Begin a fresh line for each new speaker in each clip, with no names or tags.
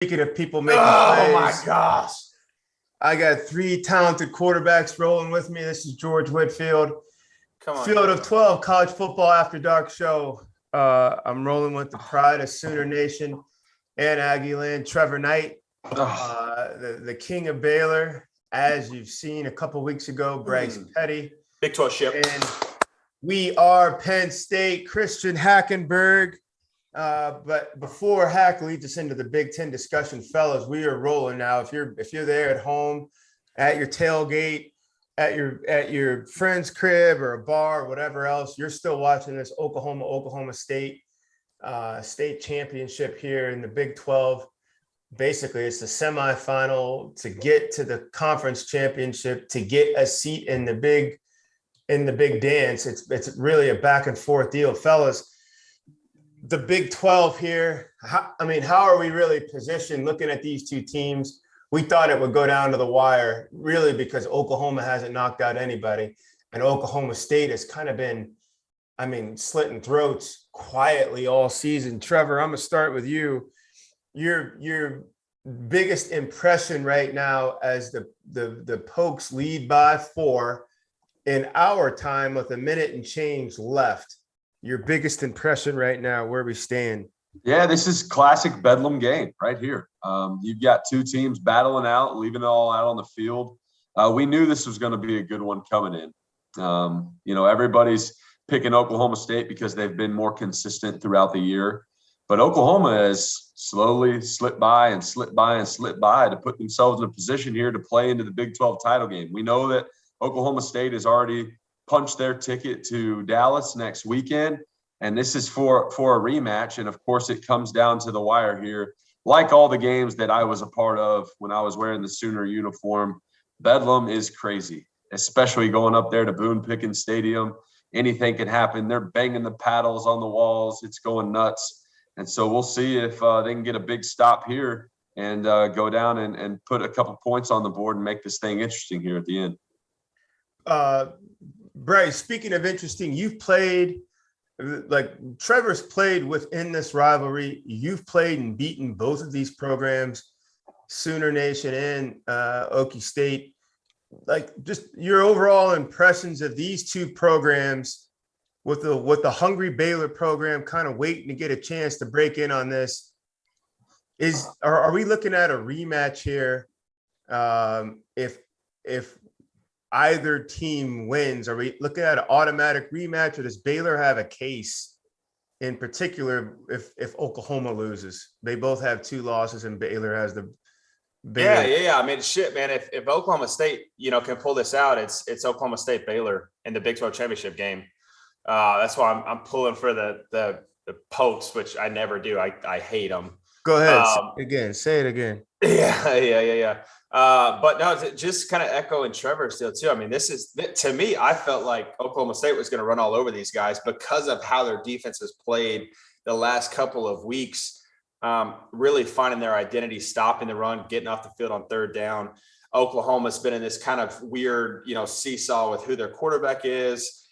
Speaking of people making
Oh my
plays,
gosh.
I got three talented quarterbacks rolling with me. This is George Whitfield.
Come on.
Field of 12 college football after dark show. I'm rolling with the pride of Sooner Nation and Aggie Land, Trevor Knight, the king of Baylor. As you've seen a couple weeks ago, Bryce Petty.
Big 12 ship.
And we are Penn State, Christian Hackenberg. But before Hack leads us into the Big Ten discussion, fellas, we are rolling now. If you're there at home, at your tailgate, at your friend's crib or a bar or whatever else, you're still watching this Oklahoma State state championship here in the Big 12. Basically, it's the semifinal to get to the conference championship, to get a seat in the big dance. It's really a back and forth deal, fellas. The Big 12 here. How are we really positioned looking at these two teams? We thought it would go down to the wire, really, because Oklahoma hasn't knocked out anybody. And Oklahoma State has kind of been, slitting throats quietly all season. Trevor, I'm going to start with you. Your biggest impression right now as the Pokes lead by 4 in our time with a minute and change left. Your biggest impression right now, where we stand?
Yeah, this is classic Bedlam game right here. You've got two teams battling out, leaving it all out on the field. We knew this was going to be a good one coming in. Everybody's picking Oklahoma State because they've been more consistent throughout the year. But Oklahoma has slowly slipped by to put themselves in a position here to play into the Big 12 title game. We know that Oklahoma State has already punched their ticket to Dallas next weekend, and this is for a rematch. And of course, it comes down to the wire here. Like all the games that I was a part of when I was wearing the Sooner uniform, Bedlam is crazy, especially going up there to Boone Pickens Stadium. Anything can happen. They're banging the paddles on the walls. It's going nuts. And so we'll see if they can get a big stop here and go down and put a couple points on the board and make this thing interesting here at the end.
Bryce, speaking of interesting, you've played, like Trevor's played within this rivalry. You've played and beaten both of these programs, Sooner Nation and Okie State. Like, just your overall impressions of these two programs, with the hungry Baylor program kind of waiting to get a chance to break in on this. Are we looking at a rematch here? If either team wins, are we looking at an automatic rematch, or does Baylor have a case in particular if Oklahoma loses? They both have 2 losses and Baylor has the Baylor.
Yeah. Shit, man. If Oklahoma State, can pull this out, it's Oklahoma State Baylor in the Big 12 championship game. That's why I'm pulling for the Pokes, which I never do. I hate them.
Go ahead. Say it again.
Yeah. But no, just kind of echoing Trevor's deal too. To me, I felt like Oklahoma State was going to run all over these guys because of how their defense has played the last couple of weeks, really finding their identity, stopping the run, getting off the field on third down. Oklahoma's been in this kind of weird, seesaw with who their quarterback is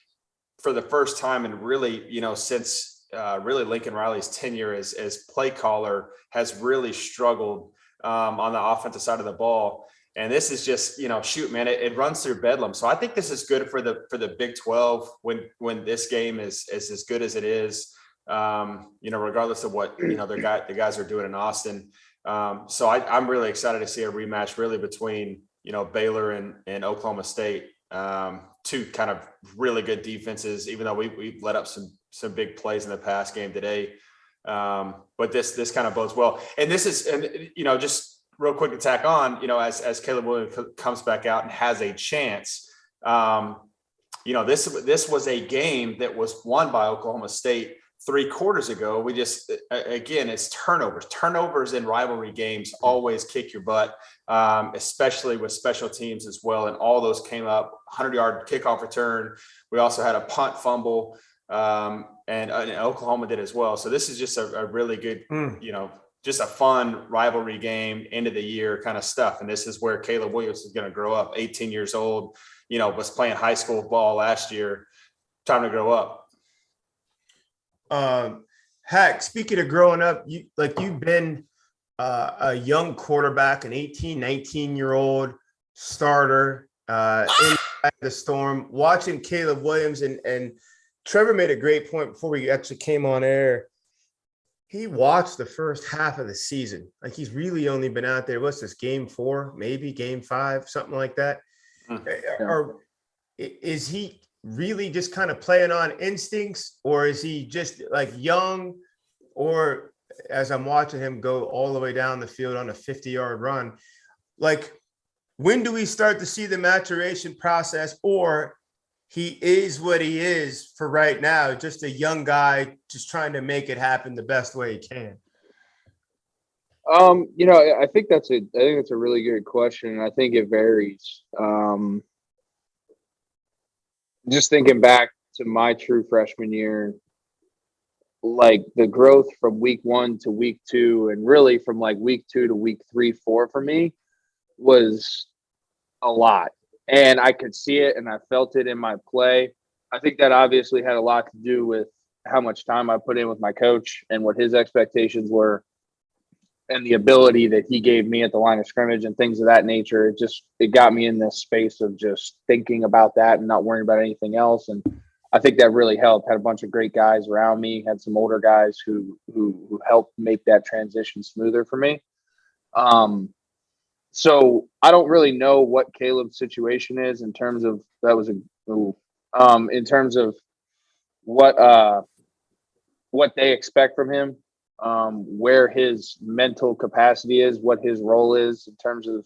for the first time. And really, since really Lincoln Riley's tenure as play caller has really struggled on the offensive side of the ball. And this is just, shoot, man, it runs through Bedlam. So I think this is good for the Big 12 when this game is as good as it is, regardless of what, the guys are doing in Austin. So I'm really excited to see a rematch really between, Baylor and Oklahoma State. Two kind of really good defenses, even though we let up some big plays in the past game today. But this kind of bodes well. And this is, just real quick to tack on, as Caleb Williams comes back out and has a chance, this was a game that was won by Oklahoma State 3 quarters ago. We just, again, it's turnovers in rivalry games always kick your butt, especially with special teams as well. And all those came up 100-yard kickoff return. We also had a punt fumble. And Oklahoma did as well. So this is just a really good, just a fun rivalry game, end of the year kind of stuff. And this is where Caleb Williams is going to grow up. 18 years old, was playing high school ball last year. Time to grow up.
Hack, speaking of growing up, you've been a young quarterback, an 18, 19-year-old starter in the Storm, watching Caleb Williams and Trevor made a great point before we actually came on air. He watched the first half of the season. Like, he's really only been out there. What's this, game 4, maybe game 5, something like that. Or is he really just kind of playing on instincts, or is he just like young? Or as I'm watching him go all the way down the field on a 50-yard run, like, when do we start to see the maturation process, or he is what he is for right now, just a young guy just trying to make it happen the best way he can?
I think that's a really good question. I think it varies. Just thinking back to my true freshman year, like the growth from week 1 to week 2, and really from like week 2 to week 3, 4 for me was a lot. And I could see it and I felt it in my play. I think that obviously had a lot to do with how much time I put in with my coach and what his expectations were, and the ability that he gave me at the line of scrimmage and things of that nature. It got me in this space of just thinking about that and not worrying about anything else. And I think that really helped. Had a bunch of great guys around me, had some older guys who helped make that transition smoother for me. So I don't really know what Caleb's situation is in terms of in terms of what they expect from him, where his mental capacity is, what his role is in terms of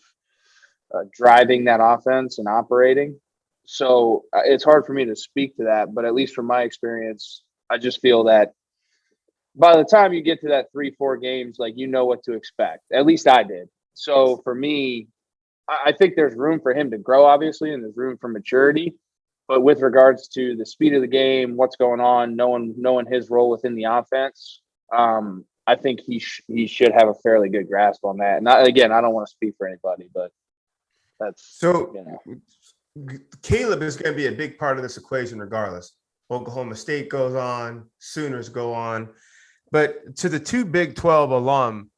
driving that offense and operating. So it's hard for me to speak to that, but at least from my experience, I just feel that by the time you get to that 3-4 games, like, you know what to expect. At least I did. So for me, I think there's room for him to grow, obviously, and there's room for maturity. But with regards to the speed of the game, what's going on, knowing his role within the offense, I think he should have a fairly good grasp on that. And again, I don't want to speak for anybody, but that's
so. Caleb is going to be a big part of this equation, regardless. Oklahoma State goes on, Sooners go on, but to the 2 Big 12 alum,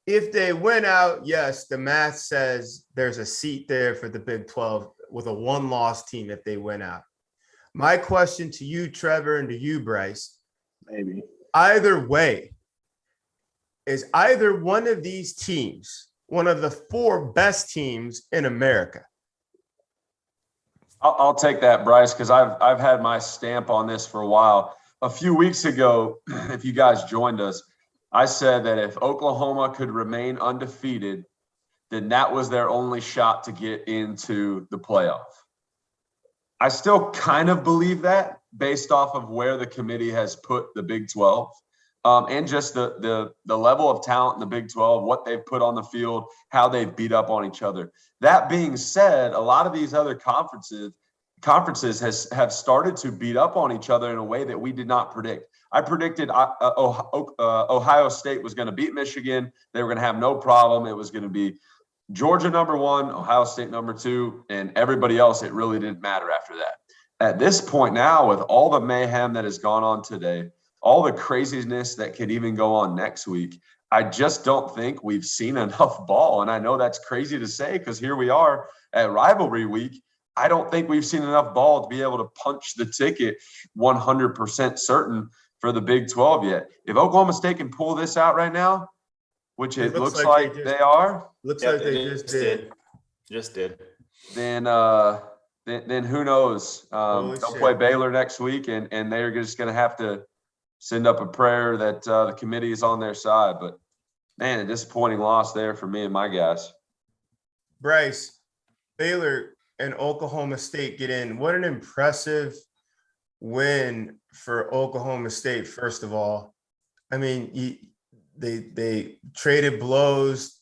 if they win out, yes, the math says there's a seat there for the Big 12 with a 1-loss team if they win out. My question to you, Trevor, and to you, Bryce,
maybe
either way, is either one of these teams one of the 4 best teams in America?
I'll take that, Bryce, because I've had my stamp on this for a while. A few weeks ago, if you guys joined us, I said that if Oklahoma could remain undefeated, then that was their only shot to get into the playoff. I still kind of believe that, based off of where the committee has put the Big 12. And just the level of talent in the Big 12, what they've put on the field, how they've beat up on each other. That being said, a lot of these other conferences have started to beat up on each other in a way that we did not predict. I predicted Ohio State was going to beat Michigan. They were going to have no problem. It was going to be Georgia number 1, Ohio State number 2, and everybody else, it really didn't matter after that. At this point now, with all the mayhem that has gone on today, all the craziness that could even go on next week, I just don't think we've seen enough ball. And I know that's crazy to say, because here we are at rivalry week. I don't think we've seen enough ball to be able to punch the ticket 100% certain for the Big 12 yet. If Oklahoma State can pull this out right now, which it looks like they are.
Looks like they just did.
Just did.
Then who knows? They'll play Baylor next week, and they're just going to have to send up a prayer that the committee is on their side. But, man, a disappointing loss there for me and my guys.
Bryce, Baylor and Oklahoma State get in. What an impressive win for Oklahoma State, first of all. I mean, they traded blows.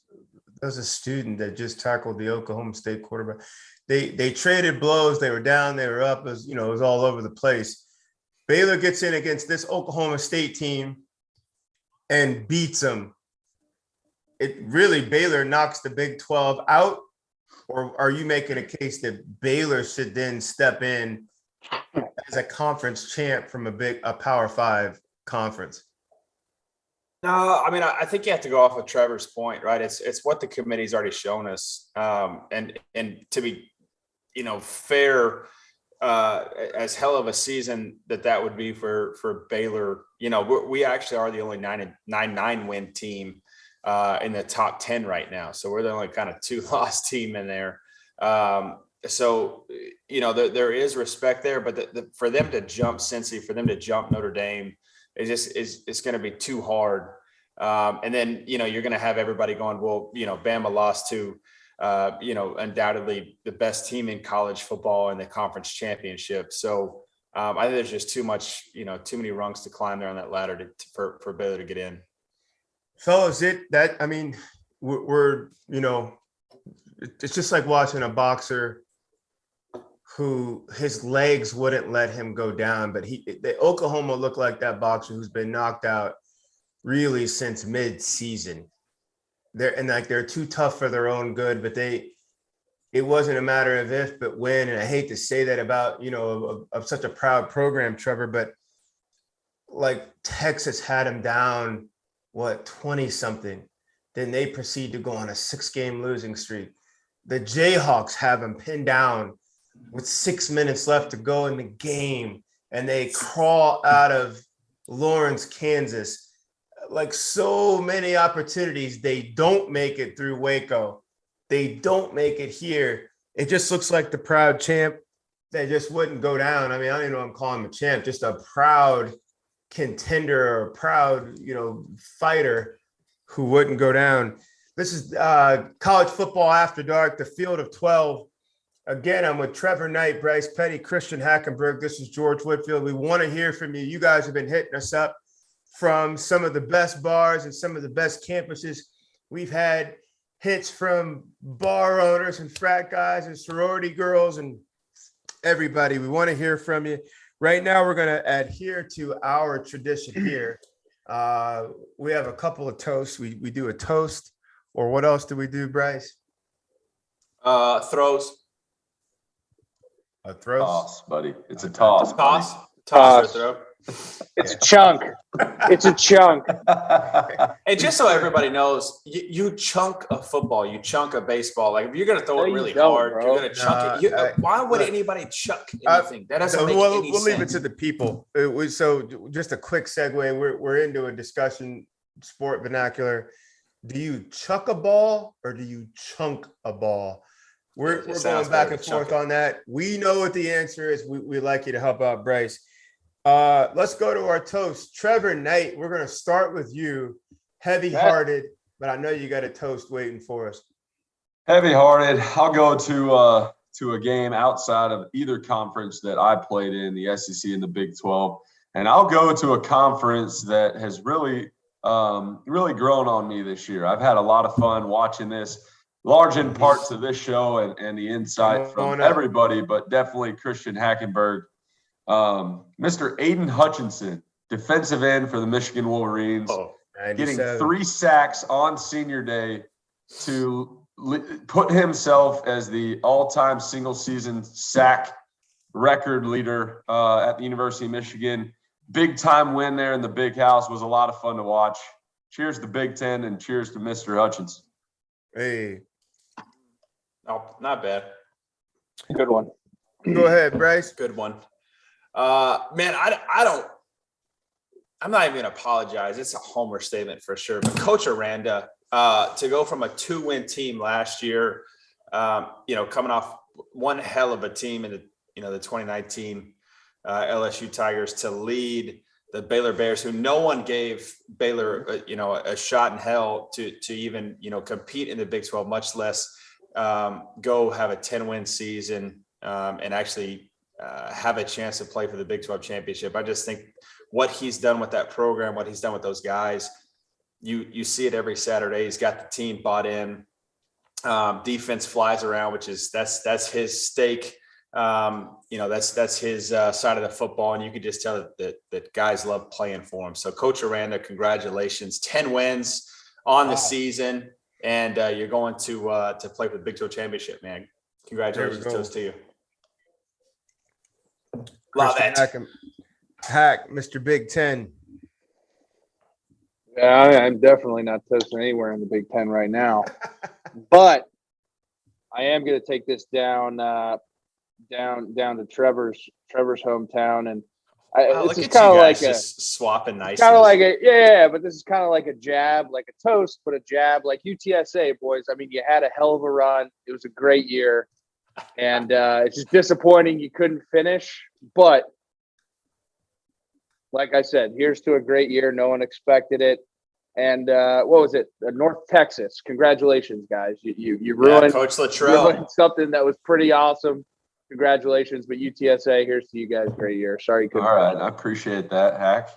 There's a student that just tackled the Oklahoma State quarterback. They traded blows. They were down, they were up. It was all over the place. Baylor gets in against this Oklahoma State team and beats them. Baylor knocks the Big 12 out, or are you making a case that Baylor should then step in as a conference champ from a Power 5 conference?
No, I mean, I think you have to go off of Trevor's point, right? It's what the committee's already shown us. And to be, fair, as hell of a season that would be for Baylor. We actually are the only 9-9 win team in the top 10 right now. So we're the only kind of 2-loss team in there. So there is respect there, but for them to jump Cincy, for them to jump Notre Dame, it's going to be too hard. And then, you're going to have everybody going, well, Bama lost to, undoubtedly the best team in college football in the conference championship. So I think there's just too many rungs to climb there on that ladder for Baylor to get in.
Fellas, we're it's just like watching a boxer who his legs wouldn't let him go down, but Oklahoma looked like that boxer who's been knocked out really since mid-season. They're too tough for their own good, but it wasn't a matter of if, but when. And I hate to say that about, of such a proud program, Trevor, but like Texas had him down, 20 something. Then they proceed to go on a 6-game losing streak. The Jayhawks have him pinned down with 6 minutes left to go in the game, and they crawl out of Lawrence, Kansas. Like so many opportunities, they don't make it through Waco. They don't make it here. It just looks like the proud champ that just wouldn't go down. I mean, I don't even know what I'm calling him a champ, just a proud contender or a proud, fighter who wouldn't go down. This is College Football After Dark, the Field of 12. Again, I'm with Trevor Knight, Bryce Petty, Christian Hackenberg. This is George Whitfield. We want to hear from you. You guys have been hitting us up from some of the best bars and some of the best campuses. We've had hits from bar owners and frat guys and sorority girls and everybody. We want to hear from you. Right now, we're going to adhere to our tradition here. We have a couple of toasts. We do a toast, or what else do we do, Bryce?
Throws.
A throw.
Toss, buddy. It's a toss.
Toss or throw.
It's a chunk. It's a chunk.
And just so everybody knows, you chunk a football, you chunk a baseball. Like if you're gonna throw it really hard,
bro.
you're gonna chunk it. Why would anybody chuck anything? That doesn't make any sense.
We'll leave it to the people. So just a quick segue. We're into a discussion, sport vernacular. Do you chuck a ball or do you chunk a ball? We're going back and forth on that. We know what the answer is. We'd like you to help out Bryce. Let's go to our toast. Trevor Knight, we're going to start with you. Heavy-hearted, but I know you got a toast waiting for us.
Heavy-hearted. I'll go to a game outside of either conference that I played in, the SEC and the Big 12. And I'll go to a conference that has really grown on me this year. I've had a lot of fun watching this, large in part to this show and the insight from everybody, but definitely Christian Hackenberg. Mr. Aiden Hutchinson, defensive end for the Michigan Wolverines, getting 3 sacks on senior day to put himself as the all-time single-season sack record leader at the University of Michigan. Big-time win there in the Big House. Was a lot of fun to watch. Cheers to Big Ten and cheers to Mr. Hutchinson.
Hey.
Oh, not bad.
Good one.
Go ahead, Bryce.
Good one. Man, I'm not even gonna apologize. It's a homer statement for sure. But Coach Aranda, to go from a 2-win team last year, coming off one hell of a team in the 2019 LSU Tigers, to lead the Baylor Bears, who no one gave Baylor, a shot in hell to even, compete in the Big 12, much less go have a 10-win season and actually have a chance to play for the Big 12 championship. I just think what he's done with that program, what he's done with those guys, you see it every Saturday. He's got the team bought in. Defense flies around, that's his stake. That's his side of the football, and you could just tell that guys love playing for him. So Coach Aranda, congratulations, 10 wins on the season, and you're going to play for the Big 12 championship, man. Congratulations to you. Love it.
Hack, Mr. Big Ten.
Yeah, I'm definitely not toasting anywhere in the Big Ten right now. But I am going to take this down to Trevor's hometown, and
Wow,
it's
look
just
at you
kind of like
guys just swapping
kind of
niceness.
like yeah, but this is kind of like a jab, like a toast, but a jab, like UTSA boys. I mean, you had a hell of a run. It was a great year, and it's just disappointing you couldn't finish. But like I said, here's to a great year. No one expected it. And what was it? North Texas. Congratulations, guys. You ruined,
Coach Luttrell.
ruined something that was pretty awesome. Congratulations. But UTSA, here's to you guys. Great year. Sorry you couldn't.
All right. I appreciate that, Hack.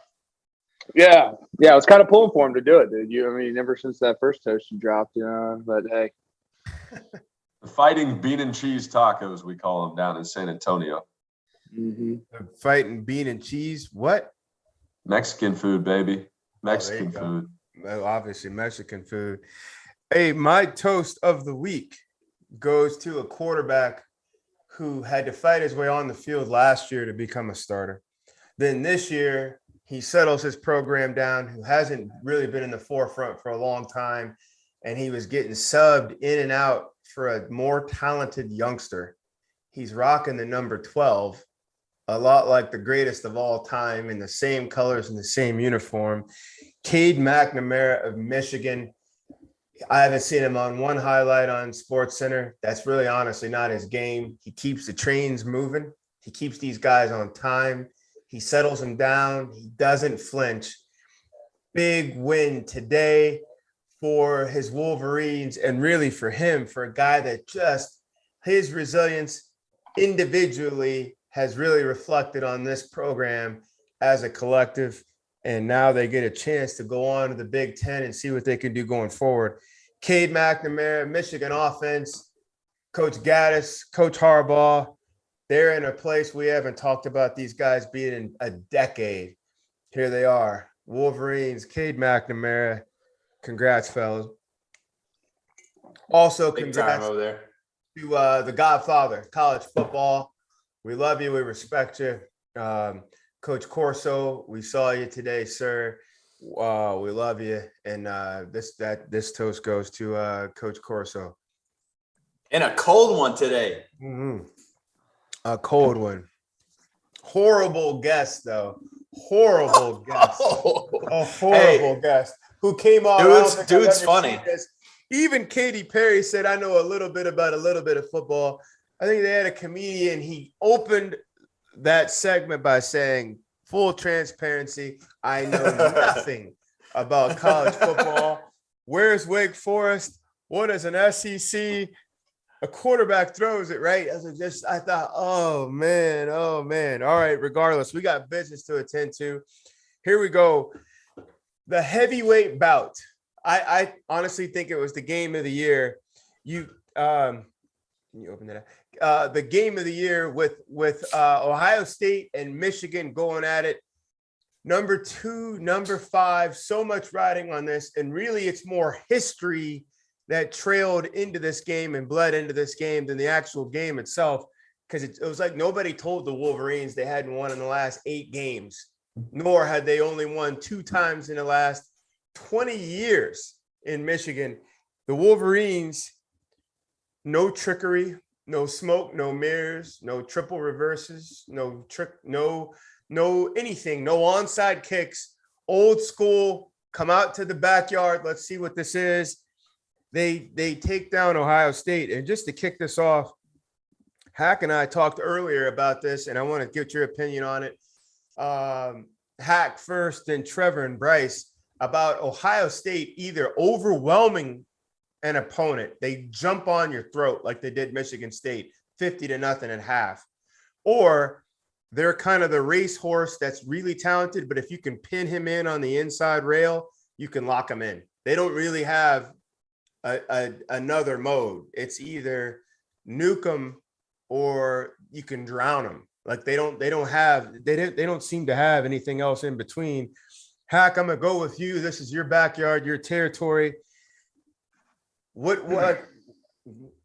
Yeah. I was kind of pulling for him to do it, dude. I mean, ever since that first toast you dropped, but hey.
The Fighting Bean and Cheese Tacos, we call them down in San Antonio.
Mm-hmm.
Fighting bean and cheese. What?
Mexican food, baby. Mexican
go.
food.
Well, obviously Mexican food. Hey, my toast of the week goes to a quarterback who had to fight his way on the field last year to become a starter. Then this year, he settles his program down, who hasn't really been in the forefront for a long time, and he was getting subbed in and out for a more talented youngster. He's rocking the number 12, a lot like the greatest of all time, in the same colors and the same uniform. Cade McNamara of Michigan. I haven't seen him on one highlight on SportsCenter. That's really honestly not his game. He keeps the trains moving. He keeps these guys on time. He settles them down. He doesn't flinch. Big win today for his Wolverines, and really for him, for a guy that just his resilience individually has really reflected on this program as a collective. And now they get a chance to go on to the Big Ten and see what they can do going forward. Cade McNamara, Michigan offense, Coach Gaddis, Coach Harbaugh, they're in a place we haven't talked about these guys being in a decade. Here they are, Wolverines, Cade McNamara. Congrats, fellas. Also,
Big
congrats
time over there
to the Godfather, college football. We love you. We respect you. Coach Corso, we saw you today, sir. We love you. And this toast goes to Coach Corso.
and a cold one today.
Mm-hmm. A cold one. Horrible guest, though. Horrible guest. A horrible guest who came on.
Dude's funny.
Even Katy Perry said, I know a little bit about a little bit of football. I think they had a comedian. He opened that segment by saying, full transparency, I know nothing about college football. Where's Wake Forest? What is an SEC? A quarterback throws it, right? I thought, oh man. All right, regardless, we got business to attend to. Here we go. The heavyweight bout. I honestly think it was the game of the year. You open that up. The game of the year with Ohio State and Michigan going at it. Number 2, number 5, so much riding on this. And really, it's more history that trailed into this game and bled into this game than the actual game itself. Because it was like nobody told the Wolverines they hadn't won in the last 8 games, nor had they only won 2 times in the last 20 years in Michigan. The Wolverines, no trickery, no smoke, no mirrors, no triple reverses, no anything, no onside kicks, old school, come out to the backyard. Let's see what this is. They take down Ohio State. And just to kick this off, Hack and I talked earlier about this, and I want to get your opinion on it. Hack first, then Trevor and Bryce, about Ohio State either overwhelming an opponent. They jump on your throat like they did Michigan State, 50-0 at half. Or they're kind of the racehorse that's really talented, but if you can pin him in on the inside rail, you can lock him in. They don't really have another mode. It's either nuke them or you can drown them. Like they don't seem to have anything else in between. Hack, I'm gonna go with you. This is your backyard, your territory. What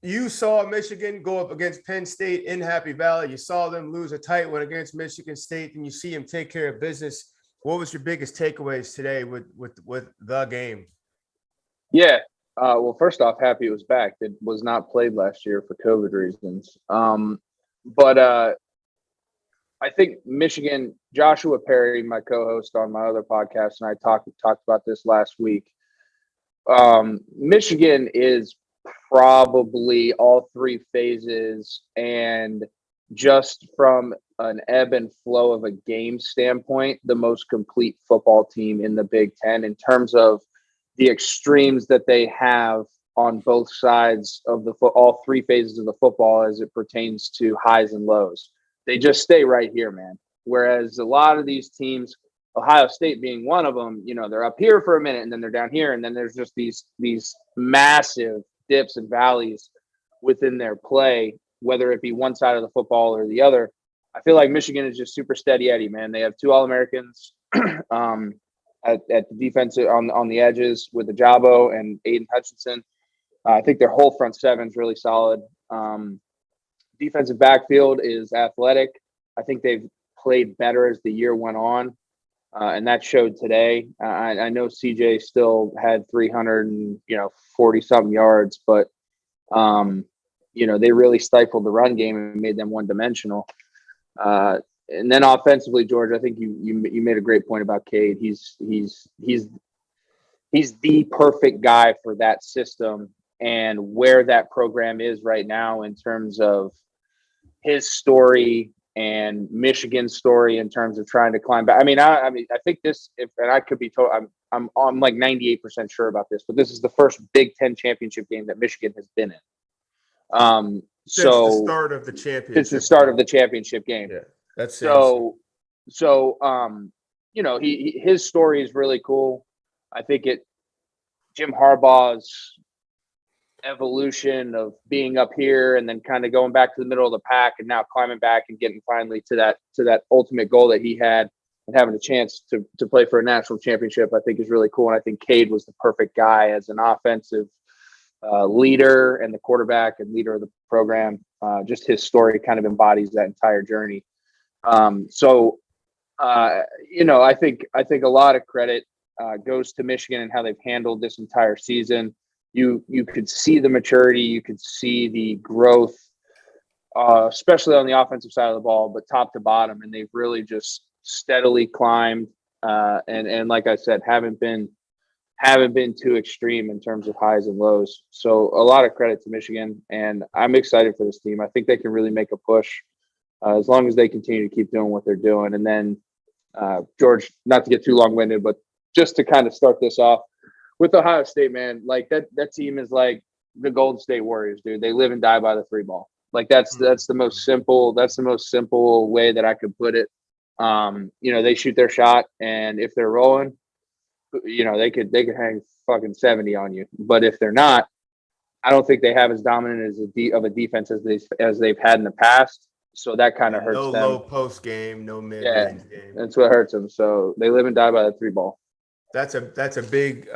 you saw Michigan go up against Penn State in Happy Valley. You saw them lose a tight one against Michigan State, and you see them take care of business what was your biggest takeaways today with the game?
Yeah. Well, first off, happy it was back. It was not played last year for COVID reasons. But I think Michigan, Joshua Perry, my co-host on my other podcast, and I talked about this last week. Michigan is probably all three phases, and just from an ebb and flow of a game standpoint, the most complete football team in the Big Ten in terms of the extremes that they have on both sides of all three phases of the football as it pertains to highs and lows. They just stay right here, man. Whereas a lot of these teams, Ohio State being one of them, they're up here for a minute and then they're down here. And then there's just these massive dips and valleys within their play, whether it be one side of the football or the other. I feel like Michigan is just super steady Eddie, man. They have 2 All-Americans at the defensive on the edges with Ajabo and Aiden Hutchinson. I think their whole front seven is really solid. Defensive backfield is athletic. I think they've played better as the year went on, and that showed today. I know CJ still had 340 something yards, but they really stifled the run game and made them one dimensional. And then offensively, George, I think you made a great point about Cade. He's the perfect guy for that system and where that program is right now in terms of his story and Michigan's story in terms of trying to climb back. I think this, and I could be told, I'm like 98% sure about this, but this is the first Big Ten championship game that Michigan has been in.
Since the start of the championship.
Since the start of the championship game.
Yeah, that's
so. His story is really cool. I think Jim Harbaugh's evolution of being up here and then kind of going back to the middle of the pack and now climbing back and getting finally to that ultimate goal that he had and having a chance to play for a national championship, I think is really cool. And I think Cade was the perfect guy as an offensive leader and the quarterback and leader of the program. Just his story kind of embodies that entire journey. I think a lot of credit goes to Michigan and how they've handled this entire season. You could see the maturity, you could see the growth, especially on the offensive side of the ball, but top to bottom, and they've really just steadily climbed. And like I said, haven't been too extreme in terms of highs and lows. So a lot of credit to Michigan, and I'm excited for this team. I think they can really make a push. As long as they continue to keep doing what they're doing. And then, George, not to get too long-winded, but just to kind of start this off with Ohio State, man, like that team is like the Golden State Warriors, dude. They live and die by the 3 ball. Like that's the most simple way that I could put it. They shoot their shot, and if they're rolling, they could hang fucking 70 on you. But if they're not, I don't think they have as dominant of a defense as they've had in the past. So that kind of hurts them.
No low post game, no mid range game.
That's what hurts them. So they live and die by the 3 ball.
That's a big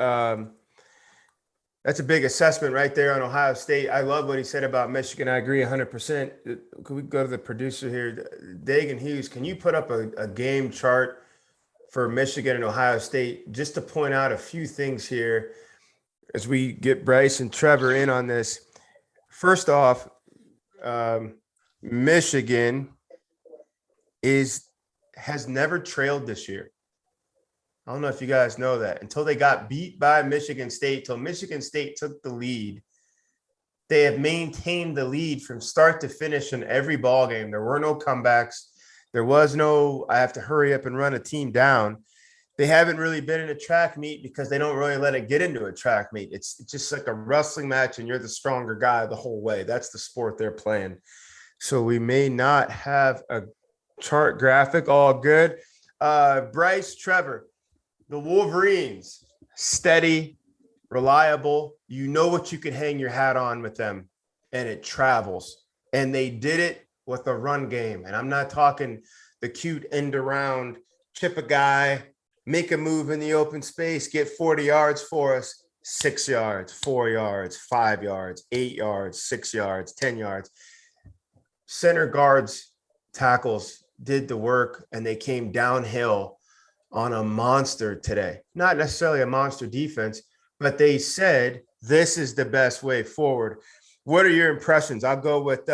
assessment right there on Ohio State. I love what he said about Michigan. I agree 100%. Could we go to the producer here, Dagan Hughes? Can you put up a game chart for Michigan and Ohio State just to point out a few things here as we get Bryce and Trevor in on this? First off, Michigan has never trailed this year. I don't know if you guys know that. Until they got beat by Michigan State, till Michigan State took the lead, they have maintained the lead from start to finish in every ball game. There were no comebacks. There was no, I have to hurry up and run a team down. They haven't really been in a track meet because they don't really let it get into a track meet. It's just like a wrestling match and you're the stronger guy the whole way. That's the sport they're playing. So we may not have a chart graphic. All good. Bryce, Trevor, the Wolverines, steady, reliable. You know what you can hang your hat on with them, and it travels. And they did it with a run game. And I'm not talking the cute end around, chip a guy, make a move in the open space, get 40 yards for us, 6 yards, 4 yards, 5 yards, 8 yards, 6 yards, 10 yards. Center guards, tackles did the work, and they came downhill on a monster today. Not necessarily a monster defense, but they said this is the best way forward. What are your impressions? I'll go with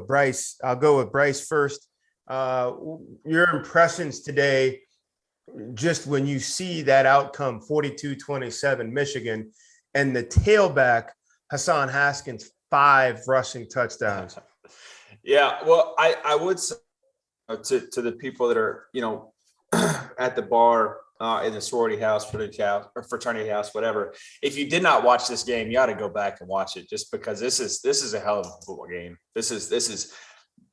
Bryce. I'll go with Bryce first. Your impressions today, just when you see that outcome, 42-27 Michigan, and the tailback, Hassan Haskins, 5 rushing touchdowns.
Yeah, well, I would say to the people that are, at the bar, in the sorority house, fraternity house, whatever. If you did not watch this game, you ought to go back and watch it, just because this is a hell of a football game. This is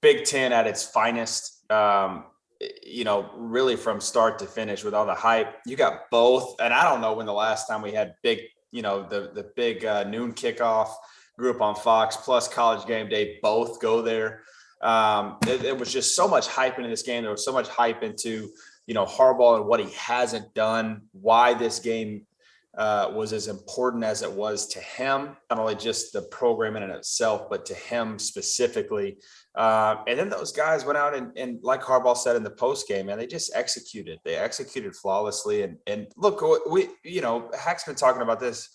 Big Ten at its finest. Really from start to finish with all the hype. You got both, and I don't know when the last time we had big, the big noon kickoff group on Fox plus College Game Day both go there. It was just so much hype into this game. There was so much hype into Harbaugh and what he hasn't done, why this game was as important as it was to him, not only just the program in and itself, but to him specifically. And then those guys went out and like Harbaugh said in the post game, man, they just executed. They executed flawlessly. And look, Hack's been talking about this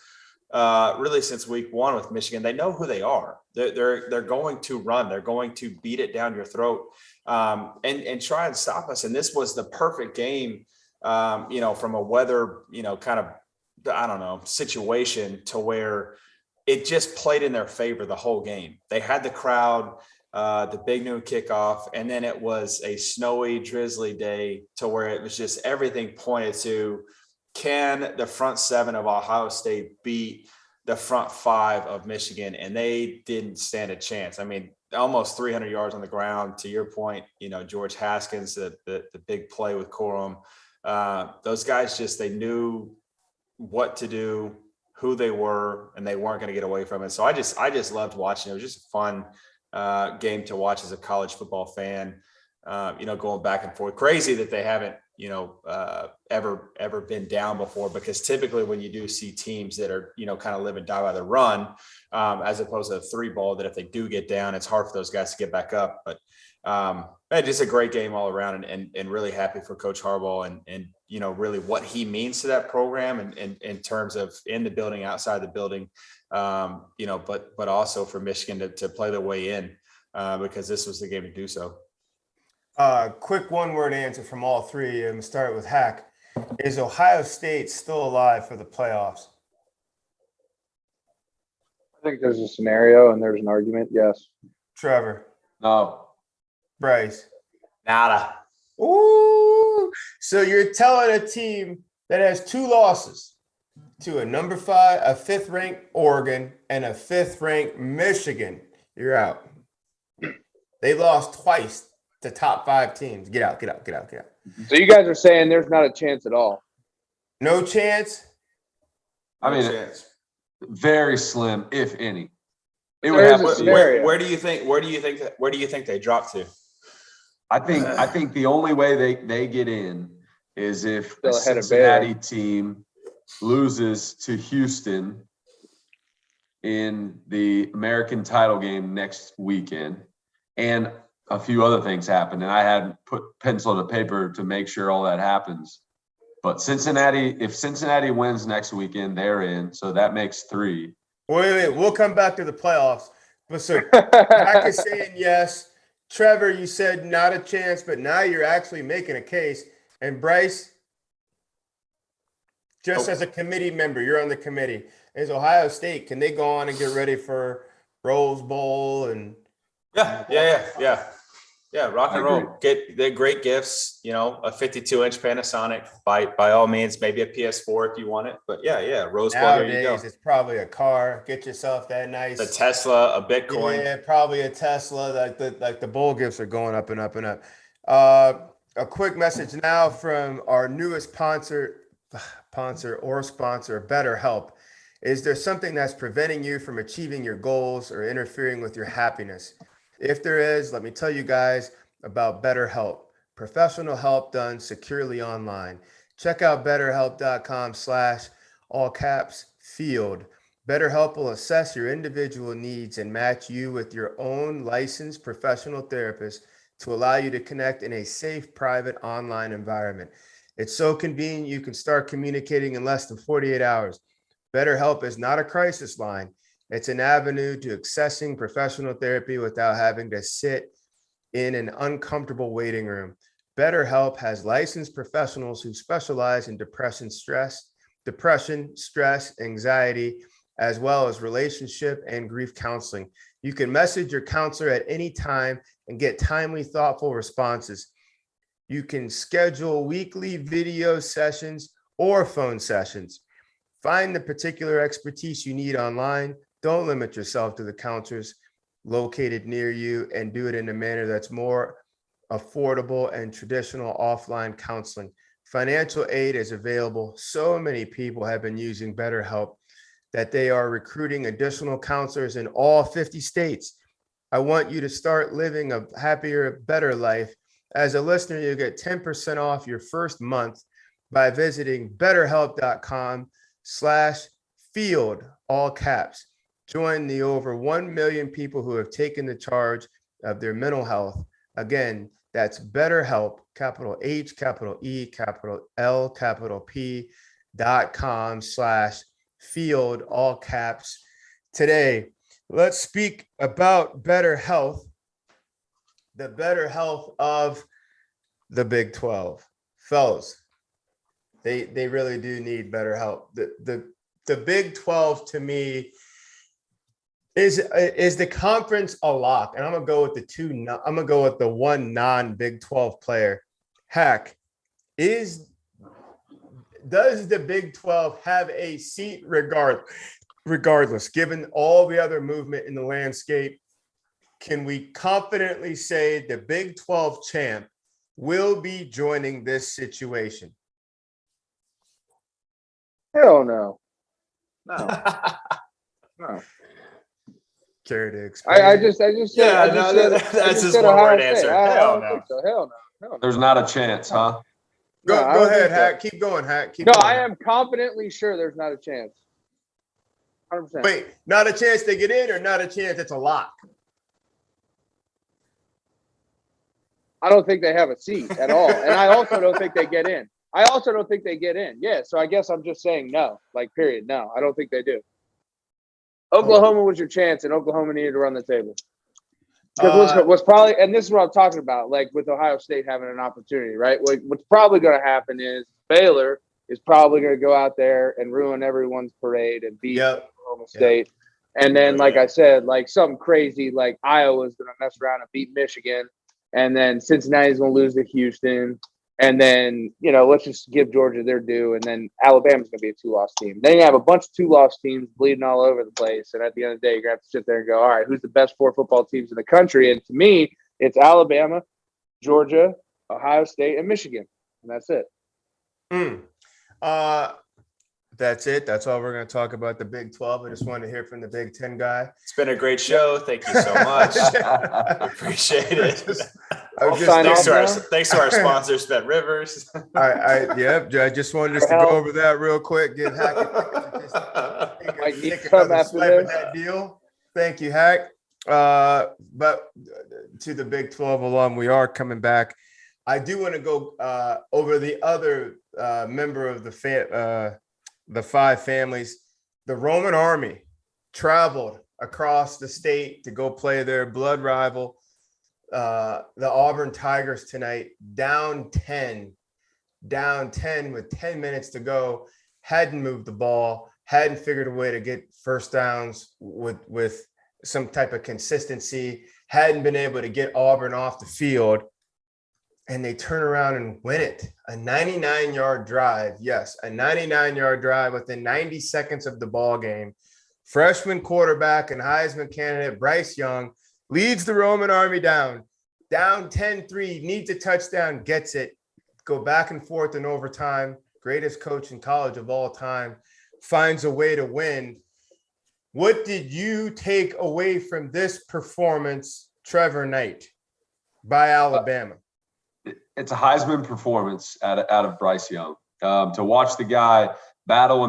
really since week 1 with Michigan. They know who they are. They're going to run. They're going to beat it down your throat and try and stop us. And this was the perfect game, from a weather, kind of, I don't know, situation to where it just played in their favor the whole game. They had the crowd, the big noon kickoff, and then it was a snowy, drizzly day to where it was just everything pointed to, can the front 7 of Ohio State beat the front 5 of Michigan? And they didn't stand a chance. I mean, almost 300 yards on the ground. To your point, George Haskins, the big play with Corum. Those guys they knew what to do, who they were, and they weren't going to get away from it. So I just loved watching. It was just a fun game to watch as a college football fan. Going back and forth. Crazy that they haven't, ever been down before, because typically when you do see teams that are, kind of live and die by the run, as opposed to a 3 ball, that if they do get down, it's hard for those guys to get back up. But just a great game all around, and really happy for Coach Harbaugh and really what he means to that program and in terms of in the building, outside the building, but also for Michigan to play their way in, because this was the game to do so.
Quick one-word answer from all three. I'm going to start with Hack. Is Ohio State still alive for the playoffs?
I think there's a scenario and there's an argument. Yes.
Trevor?
No.
Bryce?
Nada.
Ooh. So you're telling a team that has 2 losses to a number 5, a 5th-ranked Oregon, and a 5th-ranked Michigan, you're out. They lost twice to top 5 teams. Get out.
So you guys are saying there's not a chance at all?
No chance?
Very slim, if any. It
There
would
is
have
a
to be.
scenario.
Where do you think they dropped to?
I think the only way they get in is if
Still
a
ahead of
Cincinnati
Baylor.
team loses to Houston in the American title game next weekend, and a few other things happen. And I hadn't put pencil to paper to make sure all that happens. But if Cincinnati wins next weekend, they're in. So that makes 3.
Wait. We'll come back to the playoffs. But so Hack is saying yes. Trevor, you said not a chance, but now you're actually making a case. And Bryce, just as a committee member, you're on the committee. Is Ohio State, can they go on and get ready for Rose Bowl? And
Yeah, rock and roll. They're great gifts, a 52-inch Panasonic by all means, maybe a PS4 if you want it. But yeah, Rose Bowl, here you go.
Nowadays, it's probably a car. Get yourself that nice.
A Tesla, a Bitcoin.
Yeah, probably a Tesla. Like the bowl gifts are going up and up and up. A quick message now from our newest sponsor, BetterHelp. Is there something that's preventing you from achieving your goals or interfering with your happiness? If there is, let me tell you guys about BetterHelp. Professional help done securely online. Check out betterhelp.com/field. BetterHelp will assess your individual needs and match you with your own licensed professional therapist to allow you to connect in a safe, private online environment. It's so convenient you can start communicating in less than 48 hours. BetterHelp is not a crisis line. It's an avenue to accessing professional therapy without having to sit in an uncomfortable waiting room. BetterHelp has licensed professionals who specialize in depression, stress, anxiety, as well as relationship and grief counseling. You can message your counselor at any time and get timely, thoughtful responses. You can schedule weekly video sessions or phone sessions. Find the particular expertise you need online. Don't limit yourself to the counselors located near you, and do it in a manner that's more affordable and traditional offline counseling. Financial aid is available. So many people have been using BetterHelp that they are recruiting additional counselors in all 50 states. I want you to start living a happier, better life. As a listener, you get 10% off your first month by visiting betterhelp.com/field, all caps. Join the over 1 million people who have taken the charge of their mental health. Again, that's BetterHelp, capital H, capital E, capital L, capital P.com/field, all caps. Today, let's speak about better health, the better health of the Big 12. Fellas, they really do need better help. The Big 12 to me is the conference a lock, and I'm gonna go with the one non-Big 12 player. Hack, does the Big 12 have a seat regardless, given all the other movement in the landscape? Can we confidently say the Big 12 champ will be joining this situation?
Hell no. No.
Care to explain?
I just said.
That's just one word answer. Hell no.
So. Hell no.
There's not a chance, huh?
Go
I
ahead, Hack. Keep going, Hack.
I am confidently sure there's not a chance. 100%.
Wait, not a chance they get in, or not a chance it's a lock?
I don't think they have a seat at all. And I also don't think they get in. Yeah, so I guess I'm just saying no. Like, period. No, I don't think they do. Oklahoma was your chance, and Oklahoma needed to run the table. Because what's probably, and this is what I'm talking about, like with Ohio State having an opportunity, right? What's probably going to happen is Baylor is probably going to go out there and ruin everyone's parade and beat Oklahoma State. And then, like I said, like something crazy, like Iowa's going to mess around and beat Michigan. And then Cincinnati's going to lose to Houston. And then, let's just give Georgia their due. And then Alabama's going to be a 2-loss team. Then you have a bunch of 2-loss teams bleeding all over the place. And at the end of the day, you're going to have to sit there and go, all right, who's the best 4 football teams in the country? And to me, it's Alabama, Georgia, Ohio State, and Michigan. And that's it.
That's it. That's all we're going to talk about the Big 12. I just wanted to hear from the Big 10 guy.
It's been a great show. Thank you so much. I appreciate it. Thanks to our sponsor, Spent Rivers.
I just wanted us to go over that real quick. Give Hack that deal. Thank you, Hack. But to the Big 12 alum, we are coming back. I do want to go over the other member of the 5 families. The Roman Army traveled across the state to go play their blood rival, the Auburn Tigers, tonight, down 10 with 10 minutes to go. Hadn't moved the ball, hadn't figured a way to get first downs with some type of consistency, hadn't been able to get Auburn off the field. And they turn around and win it. A 99-yard drive. Yes, a 99-yard drive within 90 seconds of the ball game. Freshman quarterback and Heisman candidate Bryce Young leads the Roman Army down 10-3, needs a touchdown, gets it. Go back and forth in overtime. Greatest coach in college of all time. Finds a way to win. What did you take away from this performance, Trevor Knight, by Alabama?
It's a Heisman performance out of Bryce Young. To watch the guy battle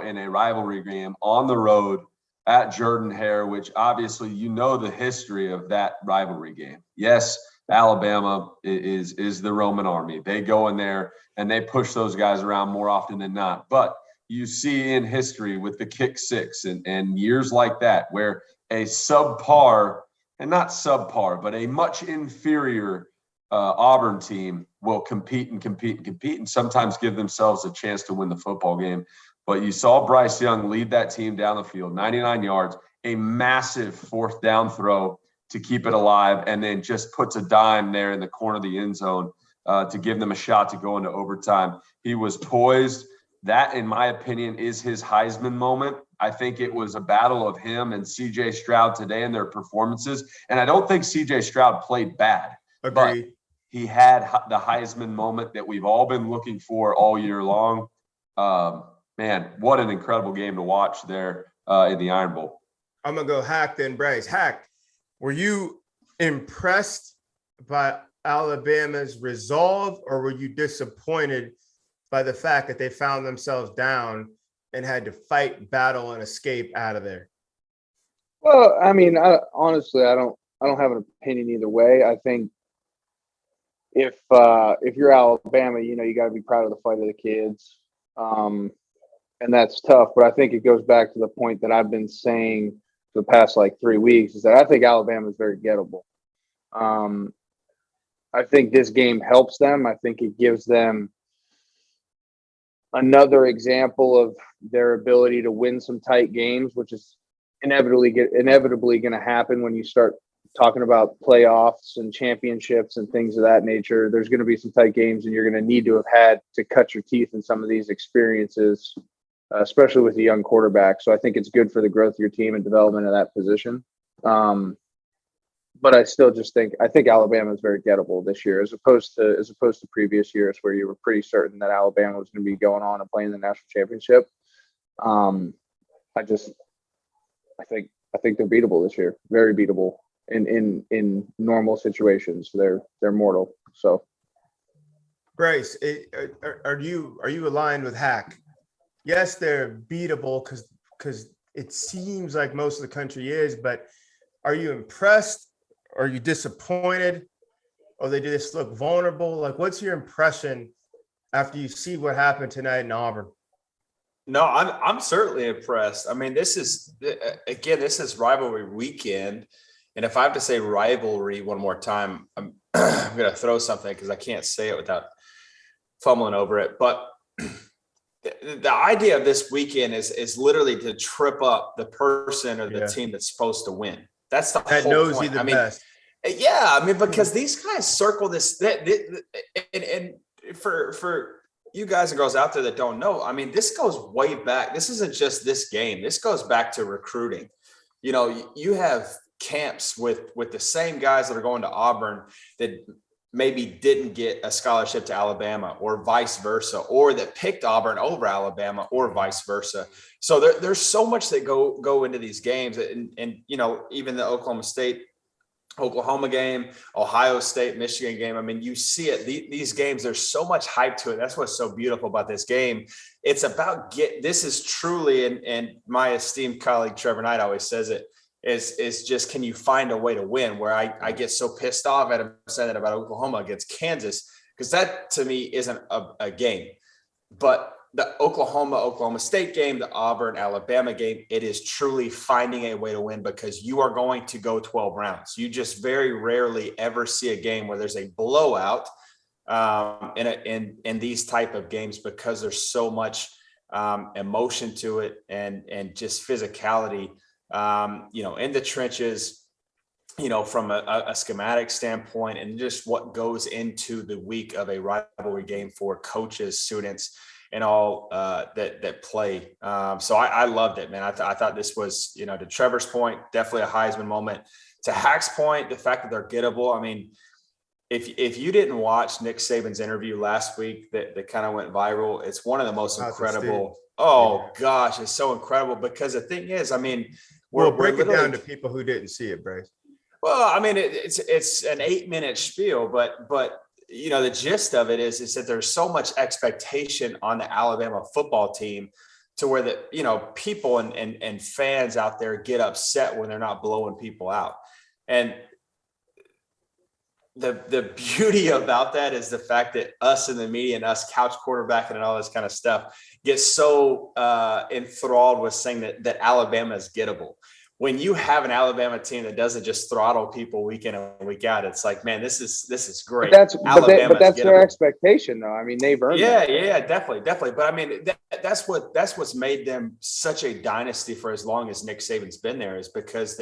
in a rivalry game on the road at Jordan-Hare, which obviously the history of that rivalry game. Yes, Alabama is the Roman army. They go in there and they push those guys around more often than not. But you see in history with the kick six and years like that, where a subpar, and not subpar, but a much inferior Auburn team will compete and sometimes give themselves a chance to win the football game. But you saw Bryce Young lead that team down the field, 99 yards, a massive fourth down throw to keep it alive, and then just puts a dime there in the corner of the end zone to give them a shot to go into overtime. He was poised. That, in my opinion, is his Heisman moment. I think it was a battle of him and C.J. Stroud today in their performances. And I don't think C.J. Stroud played bad.
Agreed.
But he had the Heisman moment that we've all been looking for all year long. Man, what an incredible game to watch there in the Iron Bowl.
I'm going to go Hack then Bryce. Hack, were you impressed by Alabama's resolve, or were you disappointed by the fact that they found themselves down and had to fight, battle, and escape out of there?
Well, I mean, honestly, I don't have an opinion either way. I think if you're Alabama, you got to be proud of the fight of the kids, and that's tough. But I think it goes back to the point that I've been saying for the past 3 weeks, is that I think Alabama is very gettable. I think this game helps them. I think it gives them another example of their ability to win some tight games, which is inevitably going to happen when you start talking about playoffs and championships and things of that nature. There's going to be some tight games, and you're going to need to have had to cut your teeth in some of these experiences, especially with a young quarterback. So I think it's good for the growth of your team and development of that position. But I still just think Alabama is very gettable this year, as opposed to previous years where you were pretty certain that Alabama was going to be going on and playing the national championship. I think they're beatable this year, very beatable in normal situations. They're mortal. So,
Bryce, are you aligned with Hack? Yes, they're beatable because it seems like most of the country is, but are you impressed? Are you disappointed? Or they just look vulnerable? What's your impression after you see what happened tonight in Auburn?
No, I'm certainly impressed. I mean, this is rivalry weekend. And if I have to say rivalry one more time, I'm going to throw something because I can't say it without fumbling over it. But the idea of this weekend is literally to trip up the person or the team that's supposed to win. That's the whole
knows
point.
you the best.
Yeah, I mean, because these guys circle this, and for you guys and girls out there that don't know, I mean, this goes way back. This isn't just this game. This goes back to recruiting. You have camps with the same guys that are going to Auburn that maybe didn't get a scholarship to Alabama, or vice versa, or that picked Auburn over Alabama, or vice versa. So there's so much that go into these games, and even the Oklahoma game, Ohio State, Michigan game. I mean, you see it. These games, there's so much hype to it. That's what's so beautiful about this game. It's about this is truly, and my esteemed colleague Trevor Knight always says it, is just, can you find a way to win? Where I get so pissed off at him saying that about Oklahoma against Kansas, because that to me isn't a game. But the Oklahoma State game, the Auburn Alabama game, it is truly finding a way to win, because you are going to go 12 rounds. You just very rarely ever see a game where there's a blowout in these type of games, because there's so much emotion to it and just physicality. In the trenches, from a schematic standpoint, and just what goes into the week of a rivalry game for coaches, students, and all that play. So I loved it, man. I thought this was, to Trevor's point, definitely a Heisman moment. To Hack's point, the fact that they're gettable. I mean, if you didn't watch Nick Saban's interview last week that kind of went viral, it's one of the most incredible. Oh gosh, it's so incredible, because the thing is, I mean,
we'll break it down to people who didn't see it, Bryce.
Well, I mean, it's an 8-minute spiel, but the gist of it is that there's so much expectation on the Alabama football team, to where people and fans out there get upset when they're not blowing people out. And the beauty about that is the fact that us in the media and us couch quarterbacking and all this kind of stuff get so enthralled with saying that Alabama is gettable. When you have an Alabama team that doesn't just throttle people week in and week out, it's like, man, this is great.
But that's their expectation, though. I mean, they've earned that.
Yeah, definitely. But I mean, that's what's made them such a dynasty for as long as Nick Saban's been there, is because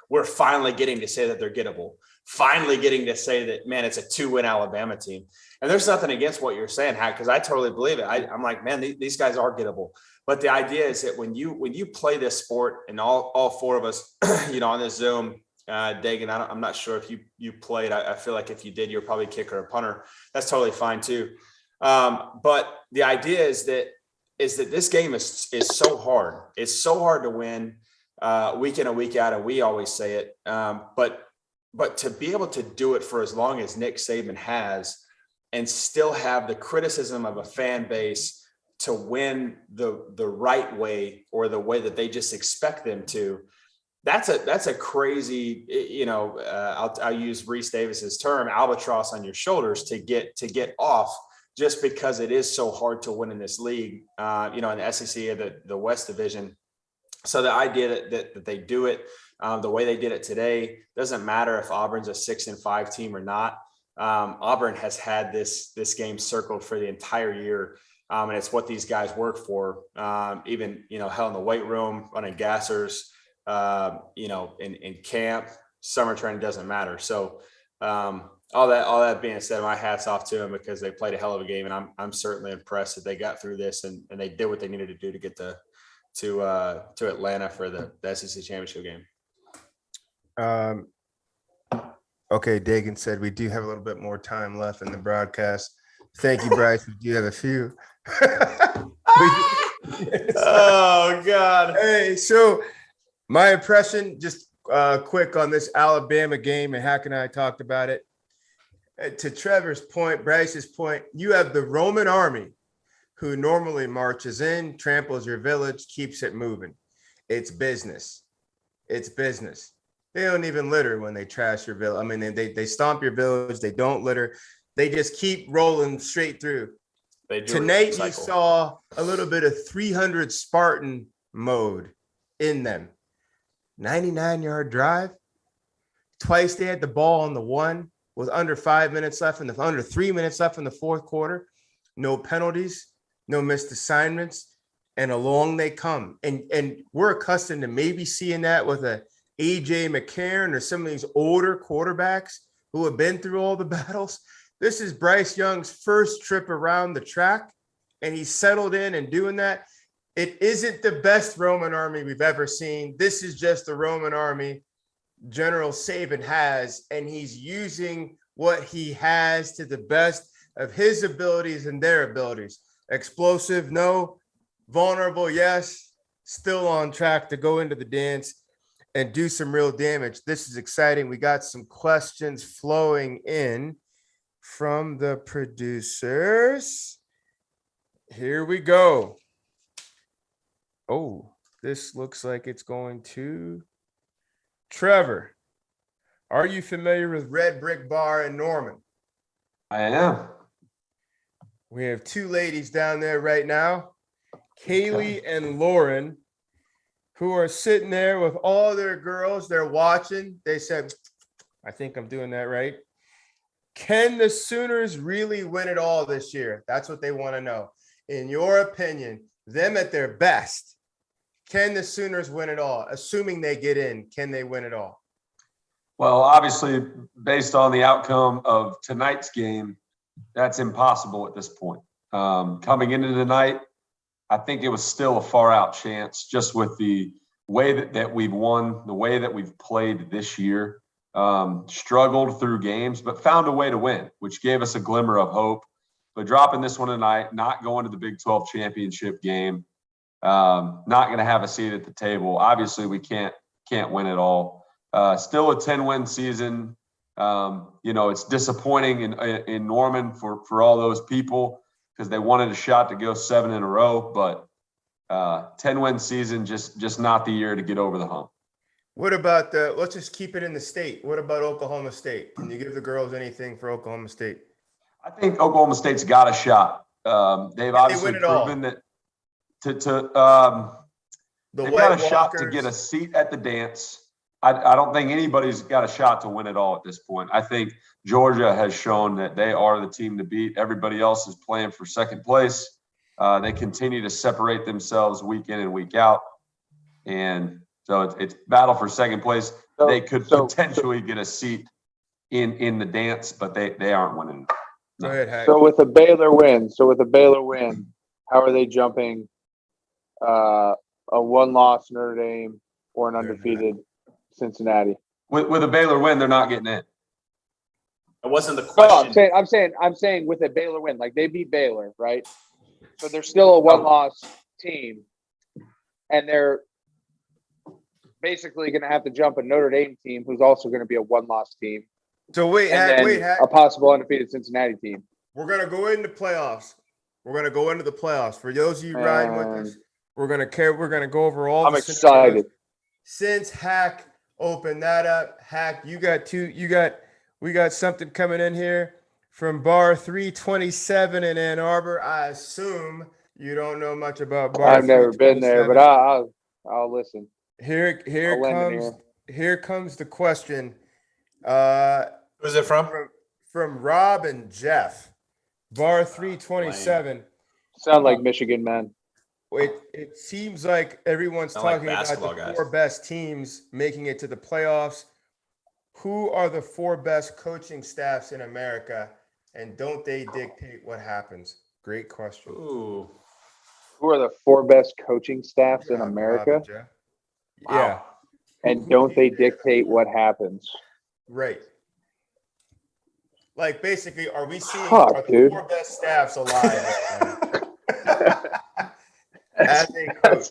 we're finally getting to say that they're gettable. Finally getting to say that, man, it's a 2-win Alabama team. And there's nothing against what you're saying, Hack, because I totally believe it. I'm like, man, these guys are gettable. But the idea is that when you play this sport, and all four of us, on this Zoom, Dagan, I'm not sure if you played. I feel like if you did, you're probably a kicker or punter. That's totally fine too. But the idea is that this game is so hard. It's so hard to win week in and week out, and we always say it. But to be able to do it for as long as Nick Saban has, and still have the criticism of a fan base to win the right way, or the way that they just expect them to, that's a crazy, I'll use Reese Davis's term, albatross on your shoulders to get off, just because it is so hard to win in this league, in the SEC or the West Division. So the idea that they do it the way they did it today, doesn't matter if Auburn's a 6-5 team or not. Auburn has had this game circled for the entire year. And it's what these guys work for, even, hell, in the weight room, running gassers, in camp, summer training, doesn't matter. So all that being said, my hat's off to them, because they played a hell of a game. And I'm certainly impressed that they got through this and they did what they needed to do to get to Atlanta for the SEC championship game.
Okay, Dagan said we do have a little bit more time left in the broadcast. Thank you, Bryce. We do have a few.
Oh, God.
Hey, so my impression, just quick on this Alabama game, and Hack and I talked about it. To Trevor's point, Bryce's point, you have the Roman army who normally marches in, tramples your village, keeps it moving. It's business. It's business. They don't even litter when they trash your village. I mean, they stomp your village. They don't litter. They just keep rolling straight through. Tonight, you saw a little bit of 300 Spartan mode in them. 99-yard drive. Twice they had the ball on the one with under 5 minutes left and under 3 minutes left in the fourth quarter. No penalties, no missed assignments, and along they come. And we're accustomed to maybe seeing that with a A.J. McCarron or some of these older quarterbacks who have been through all the battles. This is Bryce Young's first trip around the track, and he's settled in and doing that. It isn't the best Roman army we've ever seen. This is just the Roman army General Saban has, and he's using what he has to the best of his abilities and their abilities. Explosive, no. Vulnerable, yes. Still on track to go into the dance and do some real damage. This is exciting. We got some questions flowing in from the producers. Here we go. Oh, this looks like it's going to Trevor. Are you familiar with Red Brick Bar in Norman?
I am.
We have two ladies down there right now, Kaylee and Lauren, who are sitting there with all their girls. They're watching. They said, I think I'm doing that right. Can the Sooners really win it all this year? That's what they want to know. In your opinion, them at their best, can the Sooners win it all? Assuming they get in, can they win it all?
Well, obviously, based on the outcome of tonight's game, that's impossible at this point. Coming into tonight, I think it was still a far out chance, just with the way that we've won, the way that we've played this year. Struggled through games, but found a way to win, which gave us a glimmer of hope. But dropping this one tonight, not going to the Big 12 championship game, not going to have a seat at the table. Obviously, we can't win it all. Still a 10-win season. It's disappointing in Norman for all those people because they wanted a shot to go 7 in a row, but 10-win season, just not the year to get over the hump.
What about let's just keep it in the state. What about Oklahoma State? Can you give the girls anything for Oklahoma State?
I think Oklahoma State's got a shot. They've obviously
win it all.
proven that they've
The
got
White
a shot to
Walkers.
get a seat at the dance. I don't think anybody's got a shot to win it all at this point. I think Georgia has shown that they are the team to beat. Everybody else is playing for second place. They continue to separate themselves week in and week out. And so it's battle for second place. They could potentially get a seat in the dance, but they aren't winning.
Go ahead, Hack.
So with a Baylor win, how are they jumping a one-loss Notre Dame or an undefeated Cincinnati?
With a Baylor win, they're not getting in.
It wasn't the question.
No, I'm saying with a Baylor win, like they beat Baylor, right? So they're still a one-loss team, and they're basically going to have to jump a Notre Dame team, who's also going to be a one-loss team.
So wait, Hack,
a possible undefeated Cincinnati team.
We're gonna go into playoffs. We're gonna go into the playoffs. For those of you riding with us, we're gonna go over all.
I'm excited.
Since Hack opened that up, Hack, we got something coming in here from bar 327 in Ann Arbor. I assume you don't know much about bar.
I've never been there, but I'll listen.
Here comes the question.
Who's it from?
From Rob and Jeff. Bar 327.
Sound like Michigan, man.
It seems like everyone's talking about the four best teams making it to the playoffs. Who are the four best coaching staffs in America, and don't they dictate what happens? Great question.
Ooh.
Who are the four best coaching staffs in America?
Wow. Yeah.
And don't they dictate what happens?
Right. Like, basically, are we seeing
the
four best staffs alive right now? As a coach.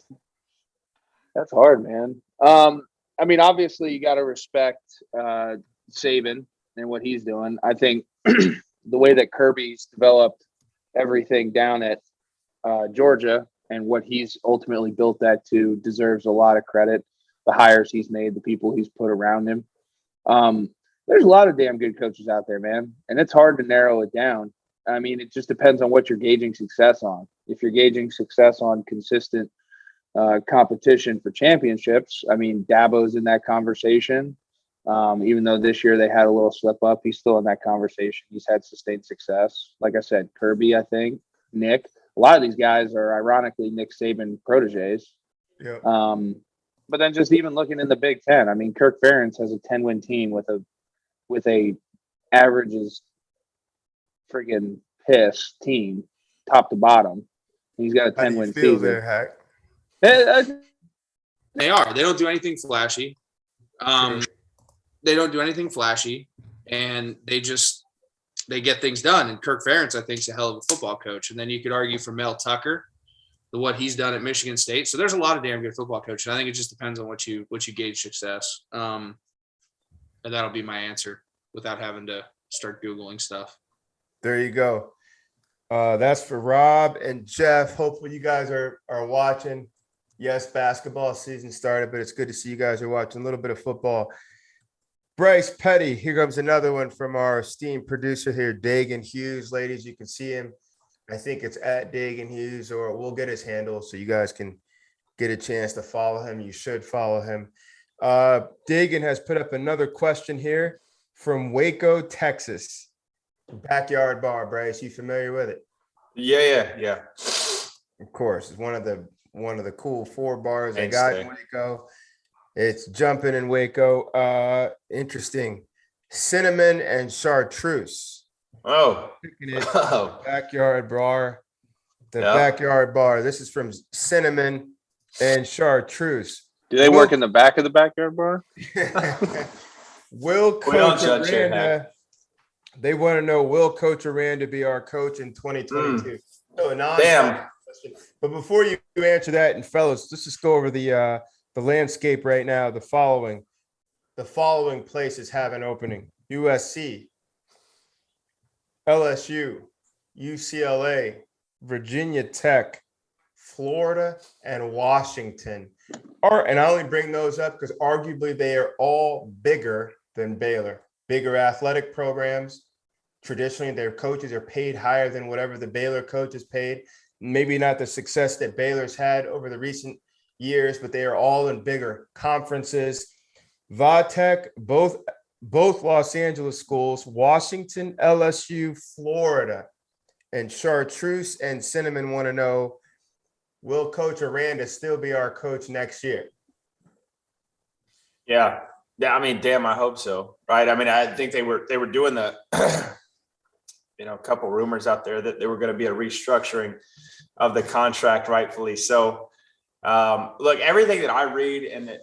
That's hard, man. I mean, obviously, you got to respect Saban and what he's doing. I think the way that Kirby's developed everything down at Georgia and what he's ultimately built that to deserves a lot of credit. The hires he's made, the people he's put around him. There's a lot of damn good coaches out there, man. And it's hard to narrow it down. I mean, it just depends on what you're gauging success on. If you're gauging success on consistent competition for championships, I mean, Dabo's in that conversation. Even though this year they had a little slip up, he's still in that conversation. He's had sustained success. Like I said, Kirby, I think, Nick. A lot of these guys are ironically Nick Saban proteges.
Yeah.
But then just even looking in the Big Ten, I mean, Kirk Ferentz has a 10-win team with a averages friggin' piss team, top to bottom. He's got a 10-win season.
There, Hack?
They are. They don't do anything flashy. They don't do anything flashy, and they get things done. And Kirk Ferentz, I think, is a hell of a football coach. And then you could argue for Mel Tucker, what he's done at Michigan State. So there's a lot of damn good football coaches. I think it just depends on what you gauge success. And that'll be my answer without having to start Googling stuff.
There you go. That's for Rob and Jeff. Hopefully you guys are watching. Yes, basketball season started, but it's good to see you guys are watching a little bit of football. Bryce Petty, here comes another one from our esteemed producer here, Dagan Hughes. Ladies, you can see him. I think it's at Dagan Hughes, or we'll get his handle so you guys can get a chance to follow him. You should follow him. Dagan has put up another question here from Waco, Texas. Backyard Bar, Bryce. You familiar with it?
Yeah.
Of course. It's one of the cool four bars I
Thanks,
got
Dave.
in Waco. It's jumping in Waco. Interesting. Cinnamon and chartreuse.
Oh.
Picking it Backyard Bar. Backyard Bar. This is from Cinnamon and Chartreuse.
Do they work in the back of the Backyard Bar?
Will
We don't
Coach
judge here,
Aranda? They want to know, will Coach Aranda be our coach in 2022? So
Damn.
But before you answer that, and fellas, let's just go over the landscape right now. The following places have an opening: USC, LSU, UCLA, Virginia Tech, Florida, and Washington. And I only bring those up because arguably they are all bigger than Baylor, bigger athletic programs. Traditionally, their coaches are paid higher than whatever the Baylor coach is paid. Maybe not the success that Baylor's had over the recent years, but they are all in bigger conferences. Vatech, both Los Angeles schools, Washington, LSU, Florida, and Chartreuse and Cinnamon want to know, will Coach Aranda still be our coach next year?
Yeah. I mean, damn, I hope so. Right. I mean, I think they were doing the, a couple rumors out there that there were going to be a restructuring of the contract, rightfully so. Look, everything that I read and that,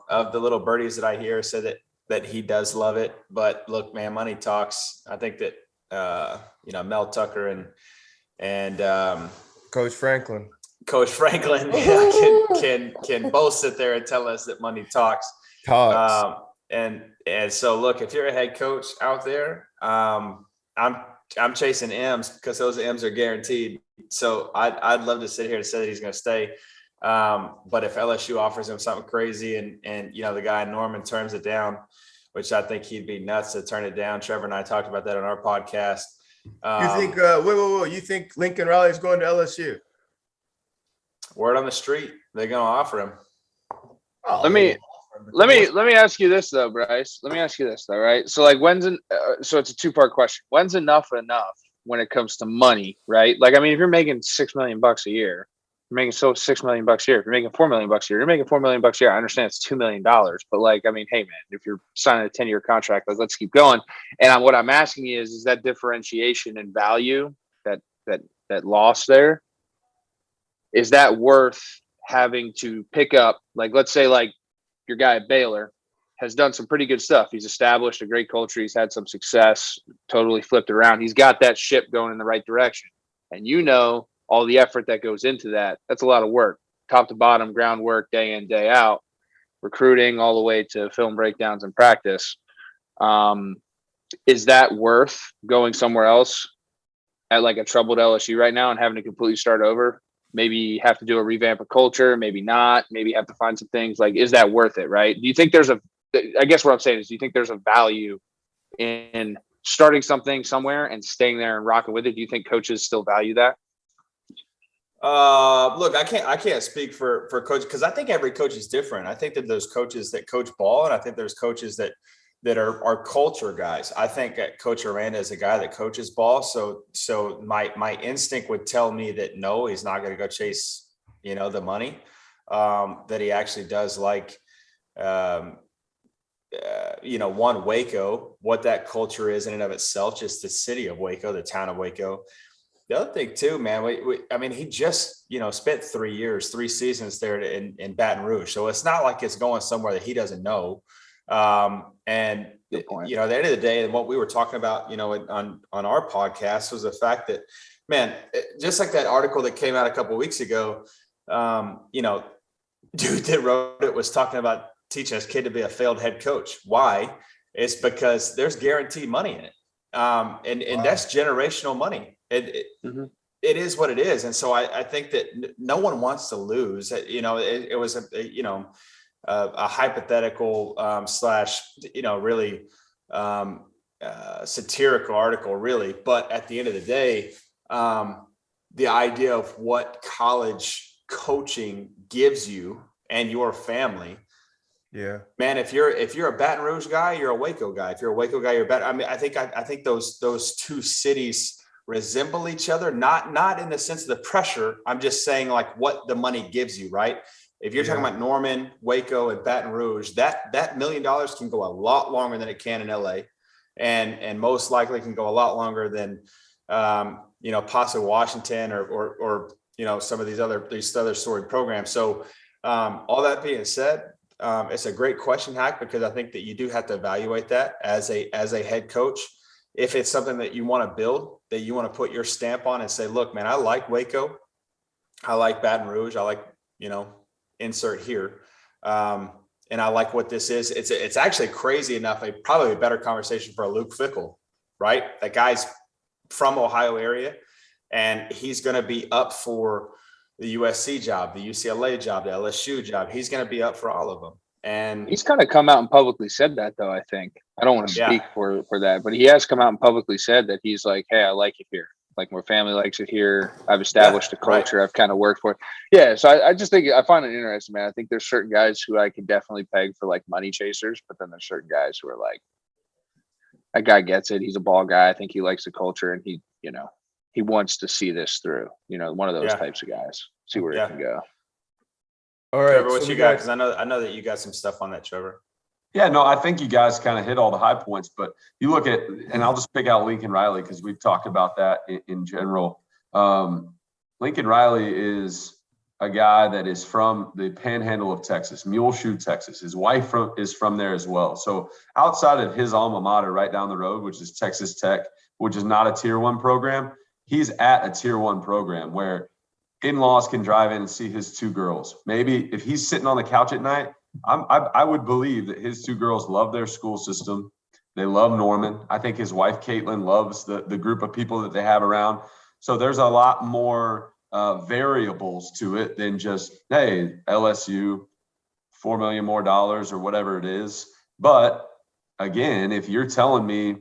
of the little birdies that I hear said that he does love it. But look, man, money talks. I think that, Mel Tucker and
Coach Franklin
can both sit there and tell us that money talks. And so look, if you're a head coach out there, I'm chasing M's because those M's are guaranteed. So I'd love to sit here and say that he's going to stay. But if LSU offers him something crazy and the guy Norman turns it down, which I think he'd be nuts to turn it down. Trevor and I talked about that on our podcast.
You think, you think Lincoln Riley is going to LSU?
Word on the street, they're going to offer him.
Oh, let me ask you this though, Bryce. Let me ask you this though, right? So like, so it's a two-part question. When's enough when it comes to money, right? Like, I mean, if you're making $6 million a year, you're making $6 million a year. If you're making $4 million a year, you're making $4 million a year. I understand it's $2 million, but like, I mean, hey man, if you're signing a 10-year contract, let's keep going. And what I'm asking you is that differentiation in value, that loss there, is that worth having to pick up? Like, let's say like your guy at Baylor has done some pretty good stuff. He's established a great culture. He's had some success, totally flipped it around. He's got that ship going in the right direction. And all the effort that goes into that, that's a lot of work, top to bottom, groundwork, day in, day out, recruiting all the way to film breakdowns and practice. Is that worth going somewhere else at like a troubled LSU right now and having to completely start over? Maybe have to do a revamp of culture, maybe not, maybe have to find some things. Like, is that worth it, right? Do you think I guess what I'm saying is, do you think there's a value in starting something somewhere and staying there and rocking with it? Do you think coaches still value that?
Look, I can't speak for coaches because I think every coach is different. I think that there's coaches that coach ball, and I think there's coaches that are culture guys. I think that Coach Aranda is a guy that coaches ball. So my instinct would tell me that no, he's not going to go chase, the money, that he actually does like, Waco, what that culture is in and of itself, just the city of Waco, the town of Waco. The other thing too, man, he just, spent 3 seasons there in Baton Rouge. So it's not like it's going somewhere that he doesn't know. And at the end of the day, and what we were talking about, on our podcast was the fact that, man, just like that article that came out a couple of weeks ago, dude that wrote it was talking about teaching his kid to be a failed head coach. Why? It's because there's guaranteed money in it. And that's generational money. It is what it is. And so I think that no one wants to lose. It was a hypothetical really satirical article, really. But at the end of the day, the idea of what college coaching gives you and your family.
Yeah,
man. If you're a Baton Rouge guy, you're a Waco guy. If you're a Waco guy, you're Baton. I think those two cities resemble each other. Not in the sense of the pressure. I'm just saying like what the money gives you, right? If you're talking about Norman, Waco, and Baton Rouge, that $1 million can go a lot longer than it can in LA, and most likely can go a lot longer than possibly Washington or some of these other storied programs. So all that being said, it's a great question, Hack, because I think that you do have to evaluate that as a head coach. If it's something that you want to build, that you want to put your stamp on and say, look, man, I like Waco, I like Baton Rouge, I like insert here. And I like what this is. It's actually crazy enough, probably a better conversation for a Luke Fickell, right? That guy's from Ohio area, and he's going to be up for the USC job, the UCLA job, the LSU job. He's going to be up for all of them. And
he's kind of come out and publicly said that, though. I think I don't want to speak for that, but he has come out and publicly said that he's like, "Hey, I like it here. Like my family likes it here. I've established a culture. Right. I've kind of worked for it." Yeah. So I just think I find it interesting, man. I think there's certain guys who I could definitely peg for like money chasers, but then there's certain guys who are like, that guy gets it. He's a ball guy. I think he likes the culture, and he wants to see this through. One of those types of guys. See where it can go.
All right,
Trevor, what you got? Because I know that you got some stuff on that, Trevor.
Yeah, no, I think you guys kind of hit all the high points, but you look at, and I'll just pick out Lincoln Riley because we've talked about that in general. Lincoln Riley is a guy that is from the panhandle of Texas, Muleshoe, Texas. His wife is from there as well. So outside of his alma mater right down the road, which is Texas Tech, which is not a tier 1 program, he's at a tier 1 program where in-laws can drive in and see his 2 girls. Maybe if he's sitting on the couch at night, I would believe that his 2 girls love their school system. They love Norman. I think his wife, Caitlin, loves the group of people that they have around. So there's a lot more variables to it than just, hey, LSU, $4 million more or whatever it is. But again, if you're telling me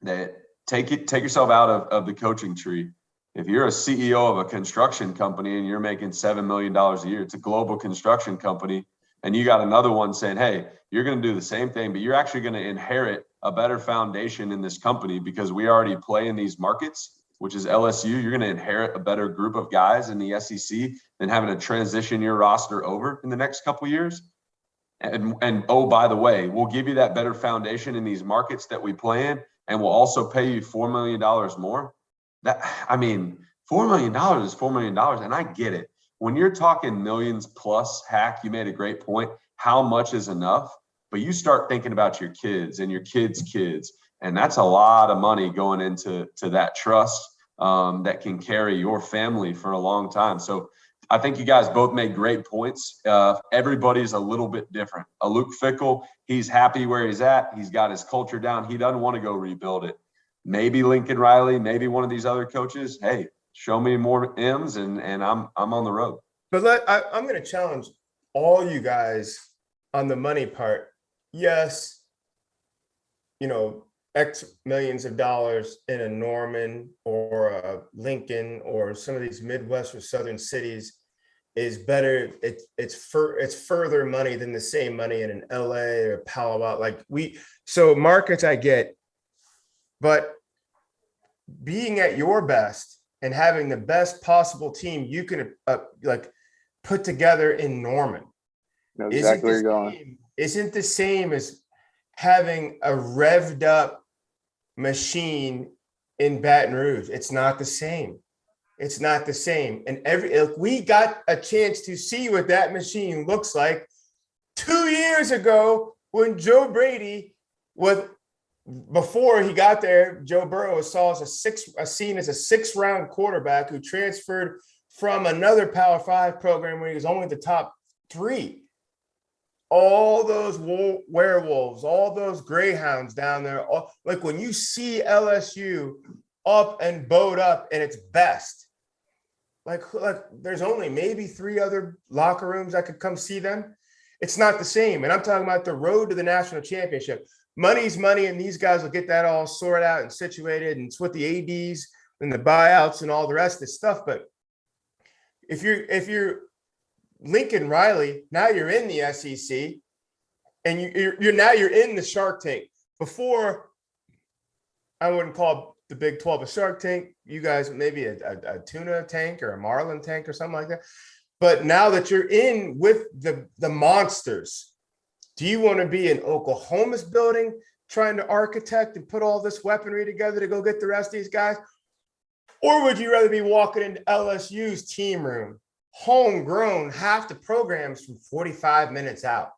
that take yourself out of the coaching tree. If you're a CEO of a construction company and you're making $7 million a year, it's a global construction company, and you got another one saying, hey, you're going to do the same thing, but you're actually going to inherit a better foundation in this company because we already play in these markets, which is LSU. You're going to inherit a better group of guys in the SEC than having to transition your roster over in the next couple of years. And oh, by the way, we'll give you that better foundation in these markets that we play in, and we'll also pay you $4 million more. $4 million is $4 million. And I get it. When you're talking millions plus, Hack, you made a great point. How much is enough? But you start thinking about your kids and your kids' kids. And that's a lot of money going into that trust that can carry your family for a long time. So I think you guys both made great points. Everybody's a little bit different. Luke Fickell, he's happy where he's at. He's got his culture down. He doesn't want to go rebuild it. Maybe Lincoln Riley, maybe one of these other coaches. Hey, show me more M's, and I'm on the road.
But I'm going to challenge all you guys on the money part. Yes, X millions of dollars in a Norman or a Lincoln or some of these Midwest or Southern cities is better. It's further money than the same money in an LA or Palo Alto. So markets I get. But being at your best and having the best possible team you can put together in Norman isn't the same as having a revved up machine in Baton Rouge. It's not the same. It's not the same. And we got a chance to see what that machine looks like 2 years ago when Joe Brady before he got there, Joe Burrow was seen as a 6th-round quarterback who transferred from another Power 5 program where he was only the top 3. All those werewolves, all those greyhounds down there, when you see LSU up and bowed up in its best, there's only maybe 3 other locker rooms I could come see them. It's not the same. And I'm talking about the road to the national championship. Money's money, and these guys will get that all sorted out and situated, and it's with the ADs and the buyouts and all the rest of this stuff. But if you're Lincoln Riley, now you're in the SEC, and you're in the Shark Tank. Before, I wouldn't call the Big 12 a Shark Tank. You guys maybe a tuna tank or a marlin tank or something like that. But now that you're in with the monsters, do you want to be in Oklahoma's building trying to architect and put all this weaponry together to go get the rest of these guys? Or would you rather be walking into LSU's team room, homegrown, half the programs from 45 minutes out?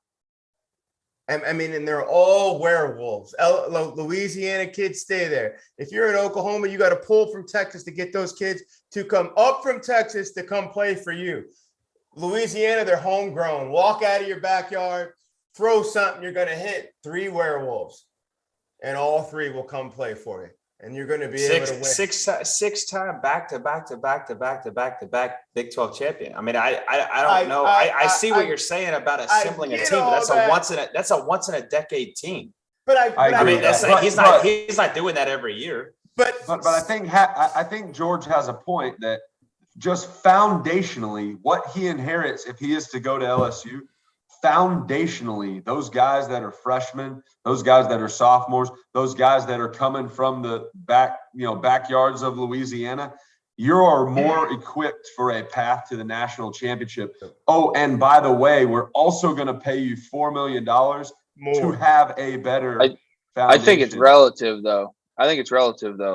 And they're all werewolves. Louisiana kids stay there. If you're in Oklahoma, you got to pull from Texas to get those kids to come up from Texas to come play for you. Louisiana, they're homegrown. Walk out of your backyard, throw something, you're going to hit 3 werewolves, and all 3 will come play for you. and you're going to be able to win.
Six-time back-to-back Big 12 champion. I mean, I don't know. I see what you're saying about assembling a team, but that's a once in a decade team.
But I
mean, he's not doing that every year.
But I think George has a point that just foundationally, what he inherits if he is to go to LSU, foundationally, those guys that are freshmen, those guys that are sophomores, those guys that are coming from the backyards of Louisiana, you are more equipped for a path to the national championship. Oh, and by the way, we're also going to pay you $4 million to have a better foundation.
I think it's relative, though.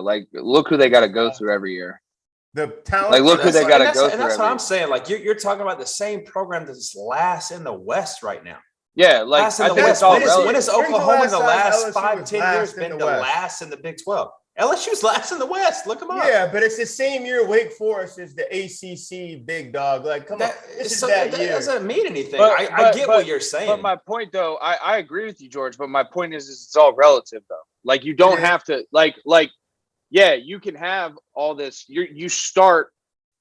Like, look who they got to go through every year.
The talent.
Like, look who they got to go through.
And that's what I'm saying. Like, you're talking about the same program that's last in the West right now.
Yeah, like
last in the West. When has Oklahoma in the last 5-10 years been the last in the Big 12? LSU's last in the West. Look them up.
Yeah, but it's the same year Wake Forest is the ACC big dog. Like, come on,
that doesn't mean anything. I get what you're saying.
But my point, though, I agree with you, George. But my point is it's all relative, though. Like, you don't have to yeah, you can have all this. You start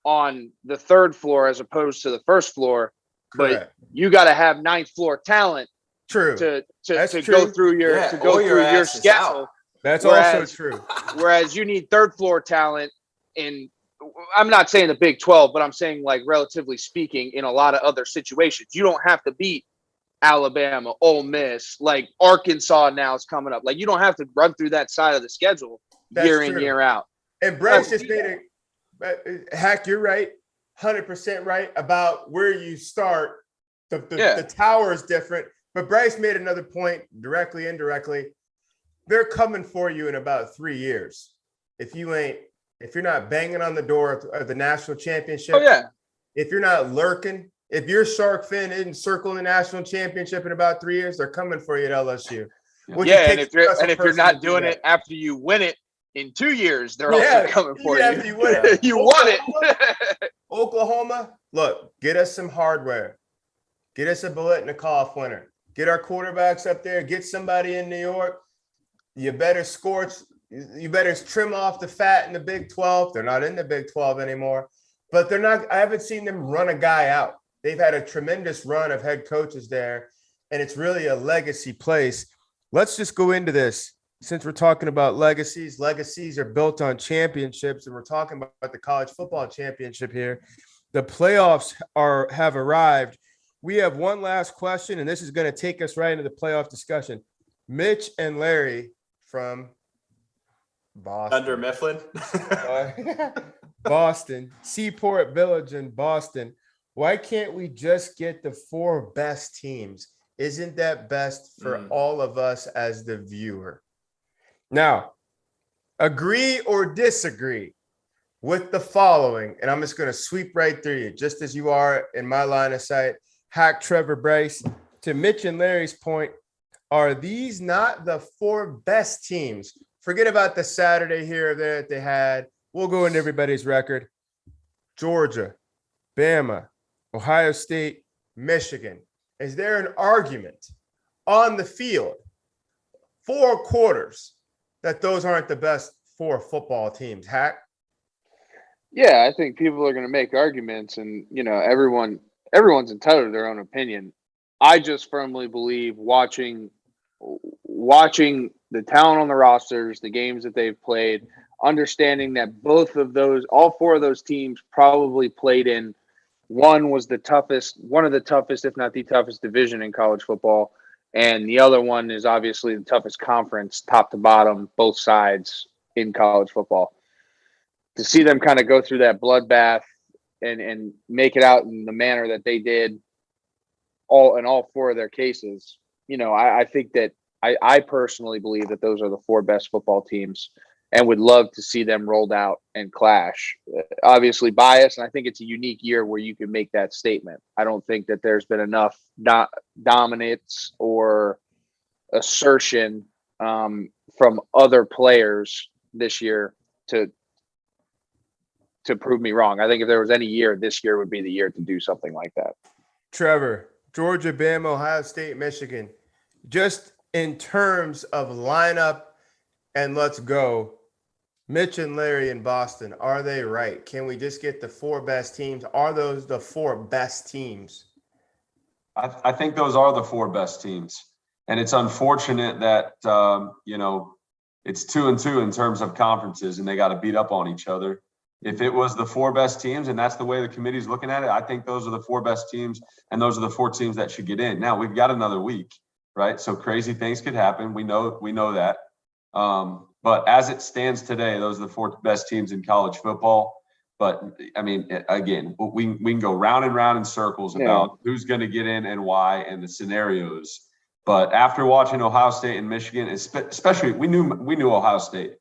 on the third floor as opposed to the first floor, but you got to have ninth floor talent.
True.
To go through your schedule.
That's also true.
Whereas you need third floor talent in. I'm not saying the Big 12, but I'm saying, like, relatively speaking, in a lot of other situations, you don't have to beat Alabama, Ole Miss, like Arkansas now is coming up. Like, you don't have to run through that side of the schedule year in, year out.
And Bryce just made Hack, you're right, 100% right about where you start. The tower is different. But Bryce made another point, directly, indirectly. They're coming for you in about 3 years. If you're not banging on the door of the national championship, if you're not lurking, if your shark fin isn't circling the national championship in about 3 years, they're coming for you at LSU.
And if you're not doing it after you win it in 2 years, they're also coming for you.
You win it.
You won it.
Oklahoma, look, get us some hardware. Get us a Biletnikoff winner. Get our quarterbacks up there. Get somebody in New York. You better trim off the fat in the Big 12. They're not in the Big 12 anymore. But they're not. I haven't seen them run a guy out. They've had a tremendous run of head coaches there, and it's really a legacy place. Let's just go into this. Since we're talking about legacies are built on championships, and we're talking about the college football championship here. The playoffs have arrived. We have one last question, and this is going to take us right into the playoff discussion. Mitch and Larry from Boston.
Under Mifflin.
Boston, Seaport Village in Boston. Why can't we just get the 4 best teams? Isn't that best for all of us as the viewer? Now, agree or disagree with the following, and I'm just going to sweep right through you, just as you are in my line of sight. Hack, Trevor, Bryce. To Mitch and Larry's point, are these not the 4 best teams? Forget about the Saturday here or there that they had. We'll go into everybody's record. Georgia, Bama, Ohio State, Michigan. Is there an argument on the field, 4 quarters, that those aren't the best 4 football teams? Hack?
Yeah, I think people are going to make arguments, and everyone's entitled to their own opinion. I just firmly believe watching the talent on the rosters, the games that they've played, understanding that all 4 of those teams probably played in. One was one of the toughest, if not the toughest division in college football. And the other one is obviously the toughest conference, top to bottom, both sides in college football. To see them kind of go through that bloodbath and make it out in the manner that they did in all 4 of their cases, I think that I personally believe that those are the 4 best football teams and would love to see them rolled out and clash. Obviously biased, and I think it's a unique year where you can make that statement. I don't think that there's been enough dominance or assertion from other players this year to prove me wrong. I think if there was any year, this year would be the year to do something like that.
Trevor, Georgia, Bama, Ohio State, Michigan, just in terms of lineup and let's go, Mitch and Larry in Boston, are they right? Can we just get the 4 best teams? Are those the 4 best teams?
I think those are the 4 best teams. And it's unfortunate that, it's 2-2 in terms of conferences and they got to beat up on each other. If it was the 4 best teams and that's the way the committee's looking at it, I think those are the 4 best teams and those are the 4 teams that should get in. Now we've got another week, right? So crazy things could happen. We know that. But as it stands today, those are the 4 best teams in college football. But I mean, again, we can go round and round in circles about who's going to get in and why and the scenarios. But after watching Ohio State and Michigan, especially we knew Ohio State,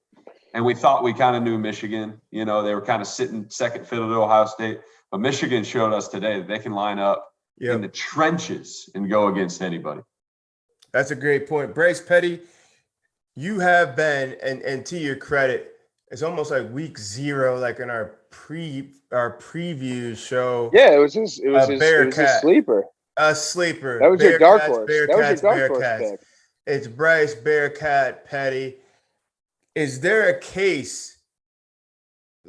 and we thought we kind of knew Michigan. They were kind of sitting second fiddle to Ohio State. But Michigan showed us today that they can line up in the trenches and go against anybody.
That's a great point. Bryce Petty, you have been, and to your credit, it's almost like week 0, like in our preview show.
Yeah, it was his sleeper.
A sleeper.
That was your dark horse.
Bearcats.
Pick.
It's Bryce Bearcat Petty. Is there a case,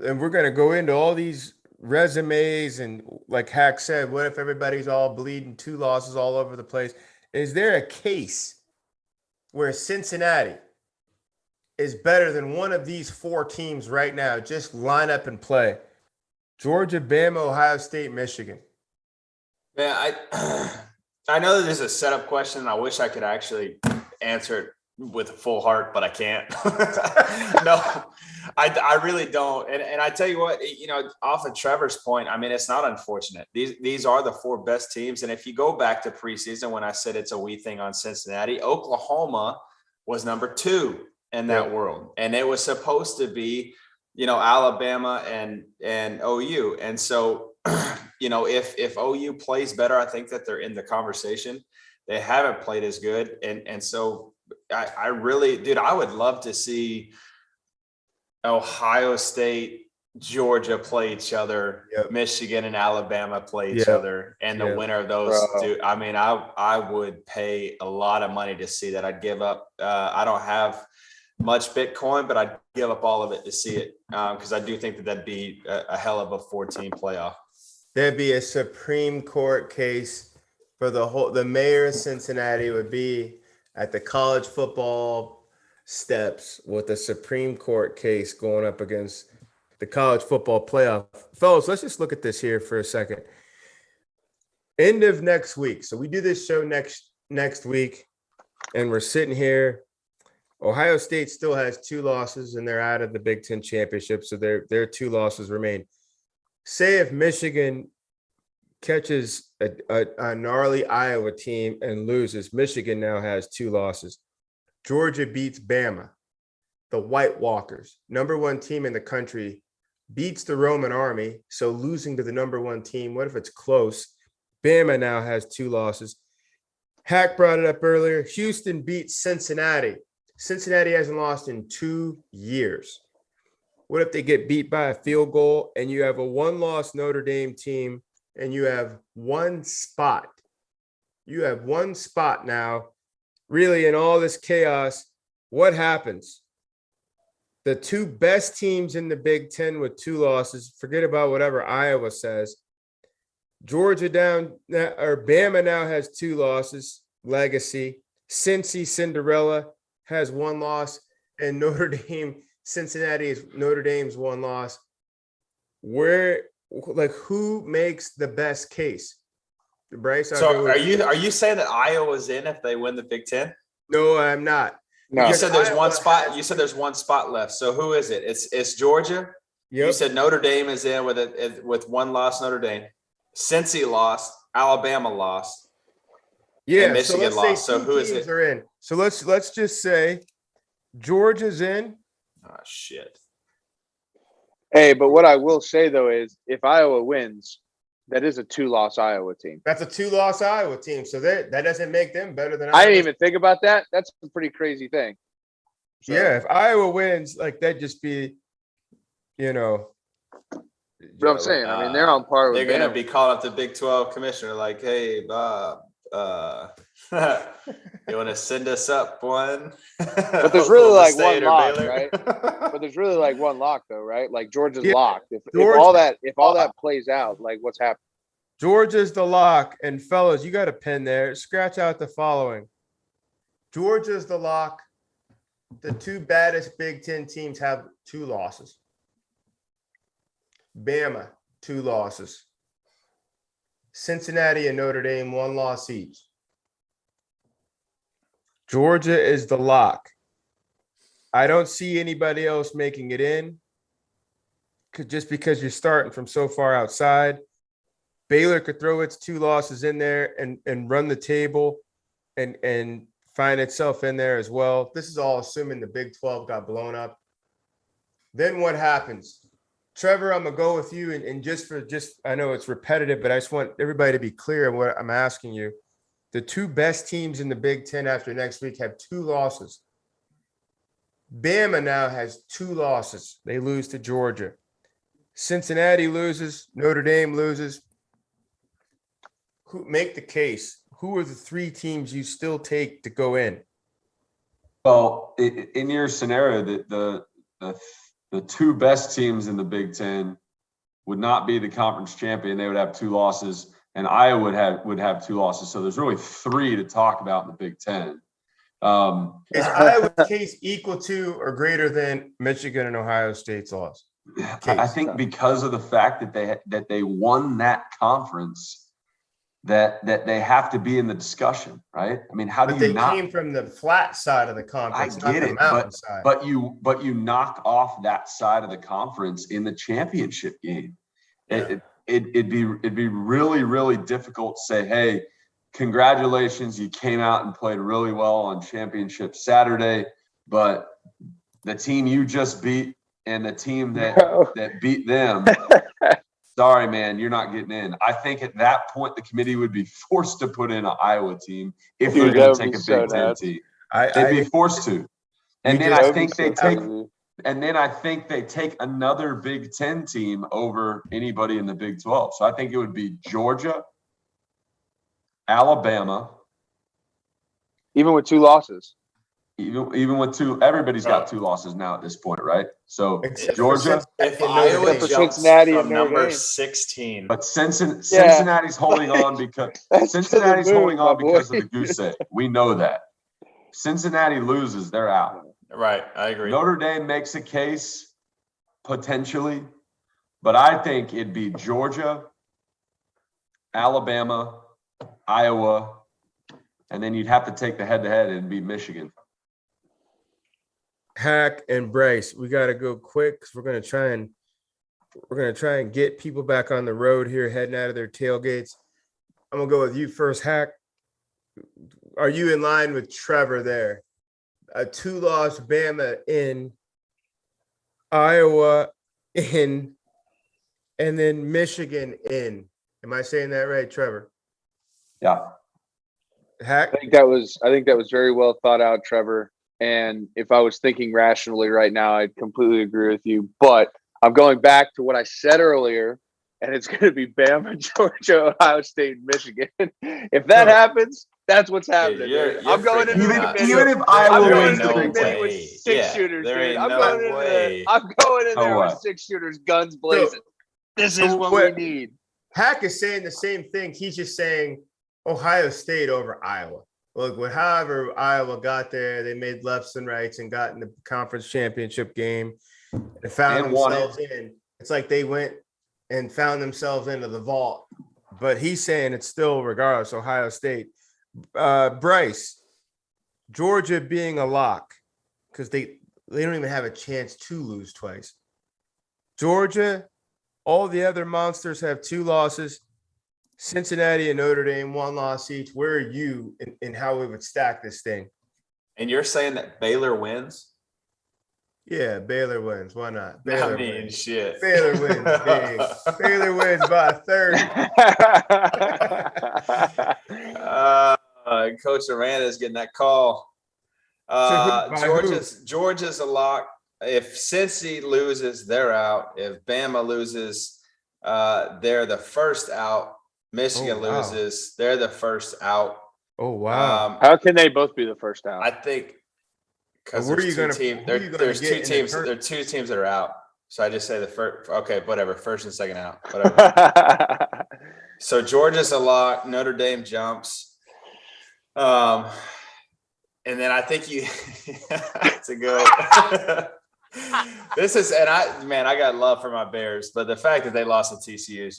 and we're going to go into all these resumes, and like Hack said, what if everybody's all bleeding, 2 losses all over the place? Is there a case where Cincinnati is better than one of these 4 teams right now? Just line up and play. Georgia, Bama, Ohio State, Michigan.
Yeah, I know that this is a setup question, and I wish I could actually answer it with a full heart, but I can't. No, I really don't. And I tell you what, off of Trevor's point, I mean, it's not unfortunate. These are the 4 best teams. And if you go back to preseason, when I said it's a we thing on Cincinnati, Oklahoma was number 2 in that world. And it was supposed to be, Alabama and OU. And so, if OU plays better, I think that they're in the conversation. They haven't played as good. And so I really, dude, I would love to see Ohio State, Georgia play each other, Michigan and Alabama play each other, and the winner of those two. I mean, I would pay a lot of money to see that. I'd give up. I don't have much Bitcoin, but I'd give up all of it to see it, because I do think that that'd be a hell of a 4-team playoff.
There'd be a Supreme Court case for the mayor of Cincinnati would be at the college football steps with a Supreme Court case going up against the college football playoff. Fellas, let's just look at this here for a second. End of next week. So we do this show next week, and we're sitting here. Ohio State still has 2 losses, and they're out of the Big Ten championship. So their 2 losses remain. Say if Michigan catches a gnarly Iowa team and loses, Michigan now has 2 losses. Georgia beats Bama. The White Walkers, number 1 team in the country, beats the Roman Army. So losing to the number 1 team, what if it's close? Bama now has 2 losses. Hack brought it up earlier. Houston beats Cincinnati. Cincinnati hasn't lost in 2 years. What if they get beat by a field goal and you have a 1-loss Notre Dame team and you have 1 spot? You have 1 spot now. Really, in all this chaos, what happens? The 2 best teams in the Big Ten with 2 losses, forget about whatever Iowa says. Georgia Bama now has 2 losses, legacy. Cincy Cinderella has 1 loss, and Notre Dame, Cincinnati is Notre Dame's 1 loss. Who makes the best case? Bryce,
so are you saying that Iowa's in if they win the Big Ten?
No, I'm not.
No. You said there's Iowa 1 spot. You said there's 1 spot left. So who is it? It's Georgia. Yep. You said Notre Dame is in with 1 loss. Notre Dame, Cincy lost. Alabama lost.
Yeah,
and Michigan
so
lost. So who is it?
Are in. So let's just say Georgia's in.
Oh shit.
Hey, but what I will say though is if Iowa wins, that is a 2-loss Iowa team.
That's a 2-loss Iowa team. So that doesn't make them better than
Iowa. I didn't even think about that. That's a pretty crazy thing.
So, yeah, if Iowa wins, like that'd just be,
But I'm saying, I mean, they're on par with.
They're gonna be calling up the Big 12 commissioner, like, "Hey, Bob, You want to send us up one?
But there's really
Oklahoma
like
State
one
or
lock,
Baylor?
right? But there's really like one lock though, right? Like Georgia's
Yeah,
locked. If
Georgia-
all that plays out, like what's happening?
Georgia's the lock. And fellas, you got a pen there. Scratch out the following. Georgia's the lock. The two baddest Big Ten teams have 2 losses. Bama, 2 losses. Cincinnati and Notre Dame, 1 loss each. Georgia is the lock. I don't see anybody else making it in just because you're starting from so far outside. Baylor could throw its 2 losses in there and run the table and find itself in there as well. This is all assuming the Big 12 got blown up. Then what happens? Trevor, I'm gonna go with you, and I know it's repetitive, but I just want everybody to be clear on what I'm asking you. The 2 best teams in the Big 10 after next week have 2 losses. Bama now has 2 losses. They lose to Georgia. Cincinnati loses. Notre Dame loses. Make the case. Who are the 3 teams you still take to go in?
Well, in your scenario, the 2 best teams in the Big Ten would not be the conference champion. They would have 2 losses, and Iowa would have 2 losses. So there's really 3 to talk about in the Big Ten.
Is Iowa's case equal to or greater than Michigan and Ohio State's loss?
I think because of the fact that they won that conference, that they have to be in the discussion, right? I mean, how do you not?
They came from the flat side of the conference,
I get
not the
it,
mountainside.
but you knock off that side of the conference in the championship game.
Yeah.
It'd be really, really difficult to say, hey, congratulations, you came out and played really well on championship Saturday, but the team you just beat and the team that beat them, sorry, man, you're not getting in. I think at that point, the committee would be forced to put in an Iowa team if they're going to take a Big Ten team. They'd be forced to. And then I think they take And then I think they take another Big Ten team over anybody in the Big 12. So I think it would be Georgia, Alabama.
Even with 2 losses.
Even with 2, everybody's got 2 losses now at this point, right? So
Except
Georgia,
If
and
Iowa
Notre Dame.
jumps
Cincinnati
from
and Notre
number
Dame.
16,
but Cincinnati's holding on because
That's
Cincinnati's
to the moon,
holding on
my boy.
because of the goose egg. We know that. Cincinnati loses, they're out.
right? I agree.
Notre Dame makes a case potentially, but I think it'd be Georgia, Alabama, Iowa, and then you'd have to take the head-to-head and beat Michigan.
Hack and Bryce, we got to go quick because we're gonna try and get people back on the road here, heading out of their tailgates. I'm gonna go with you first, Hack. Are you in line with Trevor there? A 2-loss Bama in, Iowa in, and then Michigan in. Am I saying that right, Trevor?
Yeah.
Hack?
I think that was very well thought out, Trevor. And if I was thinking rationally right now, I'd completely agree with you. But I'm going back to what I said earlier, and it's going to be Bama, Georgia, Ohio State, Michigan. If that happens, that's what's happening.
you're
I'm going into
freaking
the
nuts.
committee.
Even if
I'm
Iowa
going
wins
into
the
the
Big
committee
Ten.
with 6 shooters,
there
dude.
ain't
I'm
no
going in
way.
there. I'm going in there
way.
with 6 shooters, guns blazing. This is what we need.
Hack is saying the same thing. He's just saying Ohio State over Iowa. Look, however Iowa got there, they made lefts and rights and got in the conference championship game and found
And won
themselves in. It's like they went and found themselves into the vault. But he's saying it's still, regardless, Ohio State. Bryce, Georgia being a lock because they don't even have a chance to lose twice. Georgia, all the other monsters have 2 losses. Cincinnati and Notre Dame, 1 loss each. Where are you in how we would stack this thing?
And you're saying that Baylor wins?
Yeah, Baylor wins. Why not? Baylor wins.
Shit.
Baylor wins big. Baylor wins by 30.
Coach Aranda's getting that call.
By who?
Georgia's a lock. If Cincy loses, they're out. If Bama loses, they're the first out. Michigan loses, they're the first out.
Oh, wow.
How can they both be the first down?
I think because
Where are
there's
you
two
gonna-
teams.
who are you gonna
There's
get
two
in the
teams.
turn-
There are two teams that are out. So I just say the first. Okay, whatever. First and second out. Whatever. So Georgia's a lock. Notre Dame jumps. And then I think you to go. This is, and I got love for my Bears, but the fact that they lost to TCU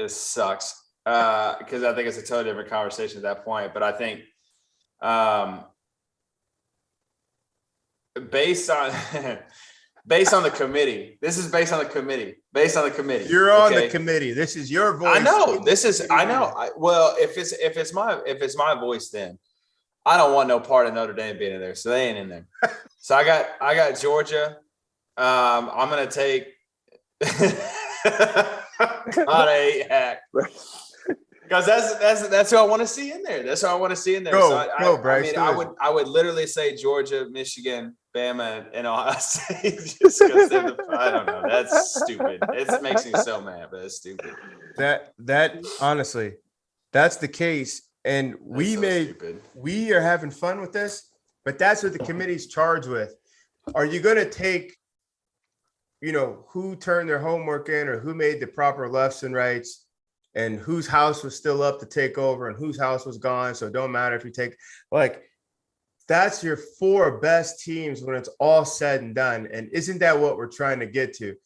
sucks. Because I think it's a totally different conversation at that point. But I think based on the committee, this is based on the committee.
You're on the
okay?
committee. This is your voice.
I know. Well, if it's my voice, then I don't want no part of Notre Dame being in there, so they ain't in there. So I got Georgia. I'm gonna take. God, I hate Hack. Because that's who I want to see in there. That's who I want to see in there.
Go, Bryce.
I would literally say Georgia, Michigan, Bama, and Ohio State just because I don't know. That's stupid. It makes me so mad, but it's stupid.
That honestly, that's the case. And we are having fun with this, but that's what the committee's charged with. Are you going to take, who turned their homework in or who made the proper lefts and rights and whose house was still up to take over and whose house was gone? So it don't matter if you take, that's your 4 best teams when it's all said and done. And isn't that what we're trying to get to?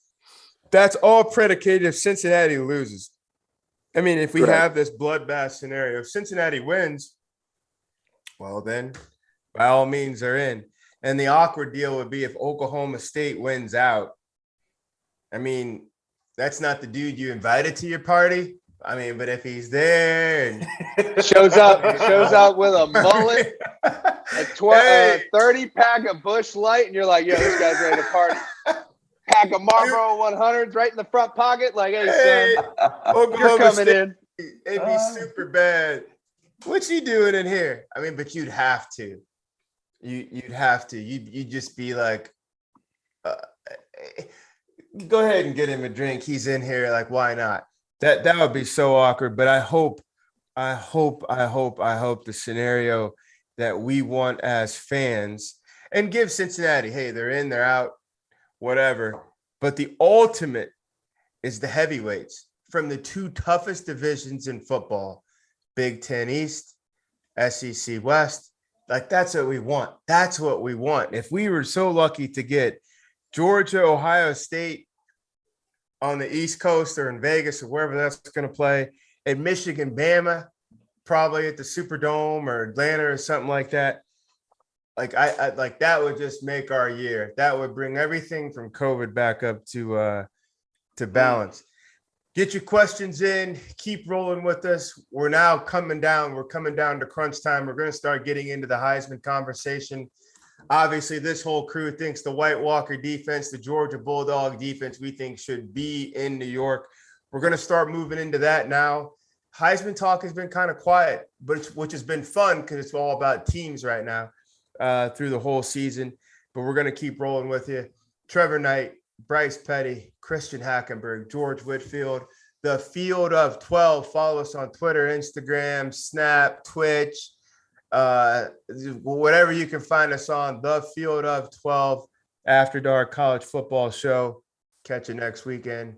That's all predicated if Cincinnati loses. I mean, if we have this bloodbath scenario, if Cincinnati wins, well, then by all means they're in. And the awkward deal would be if Oklahoma State wins out. I mean, that's not the dude you invited to your party. I mean, but if he's there and
shows up with a mullet, a 30-pack of Busch Light, and you're like, yo, this guy's ready to party. Pack of Marlboro 100s right in the front pocket. Like, hey, son, you're coming in.
It'd be super bad. What you doing in here? I mean, but you'd have to. You'd have to. You'd just be like, go ahead and get him a drink. He's in here. Like, why not? That would be so awkward. But I hope the scenario that we want as fans and give Cincinnati, hey, they're in, they're out, whatever. But the ultimate is the heavyweights from the 2 toughest divisions in football, Big Ten East, SEC West. Like, that's what we want. That's what we want. If we were so lucky to get Georgia, Ohio State on the East Coast or in Vegas or wherever that's going to play, and Michigan, Bama, probably at the Superdome or Atlanta or something like that. Like I like that would just make our year. That would bring everything from COVID back up to balance. Get your questions in. Keep rolling with us. We're now coming down. We're coming down to crunch time. We're going to start getting into the Heisman conversation. Obviously, this whole crew thinks the White Walker defense, the Georgia Bulldog defense, we think should be in New York. We're going to start moving into that now. Heisman talk has been kind of quiet, which has been fun because it's all about teams right now through the whole season. But we're going to keep rolling with you. Trevor Knight, Bryce Petty, Christian Hackenberg, George Whitfield, the Field of 12. Follow us on Twitter, Instagram, Snap, Twitch, whatever you can find us on. The Field of 12 After Dark College Football Show. Catch you next weekend.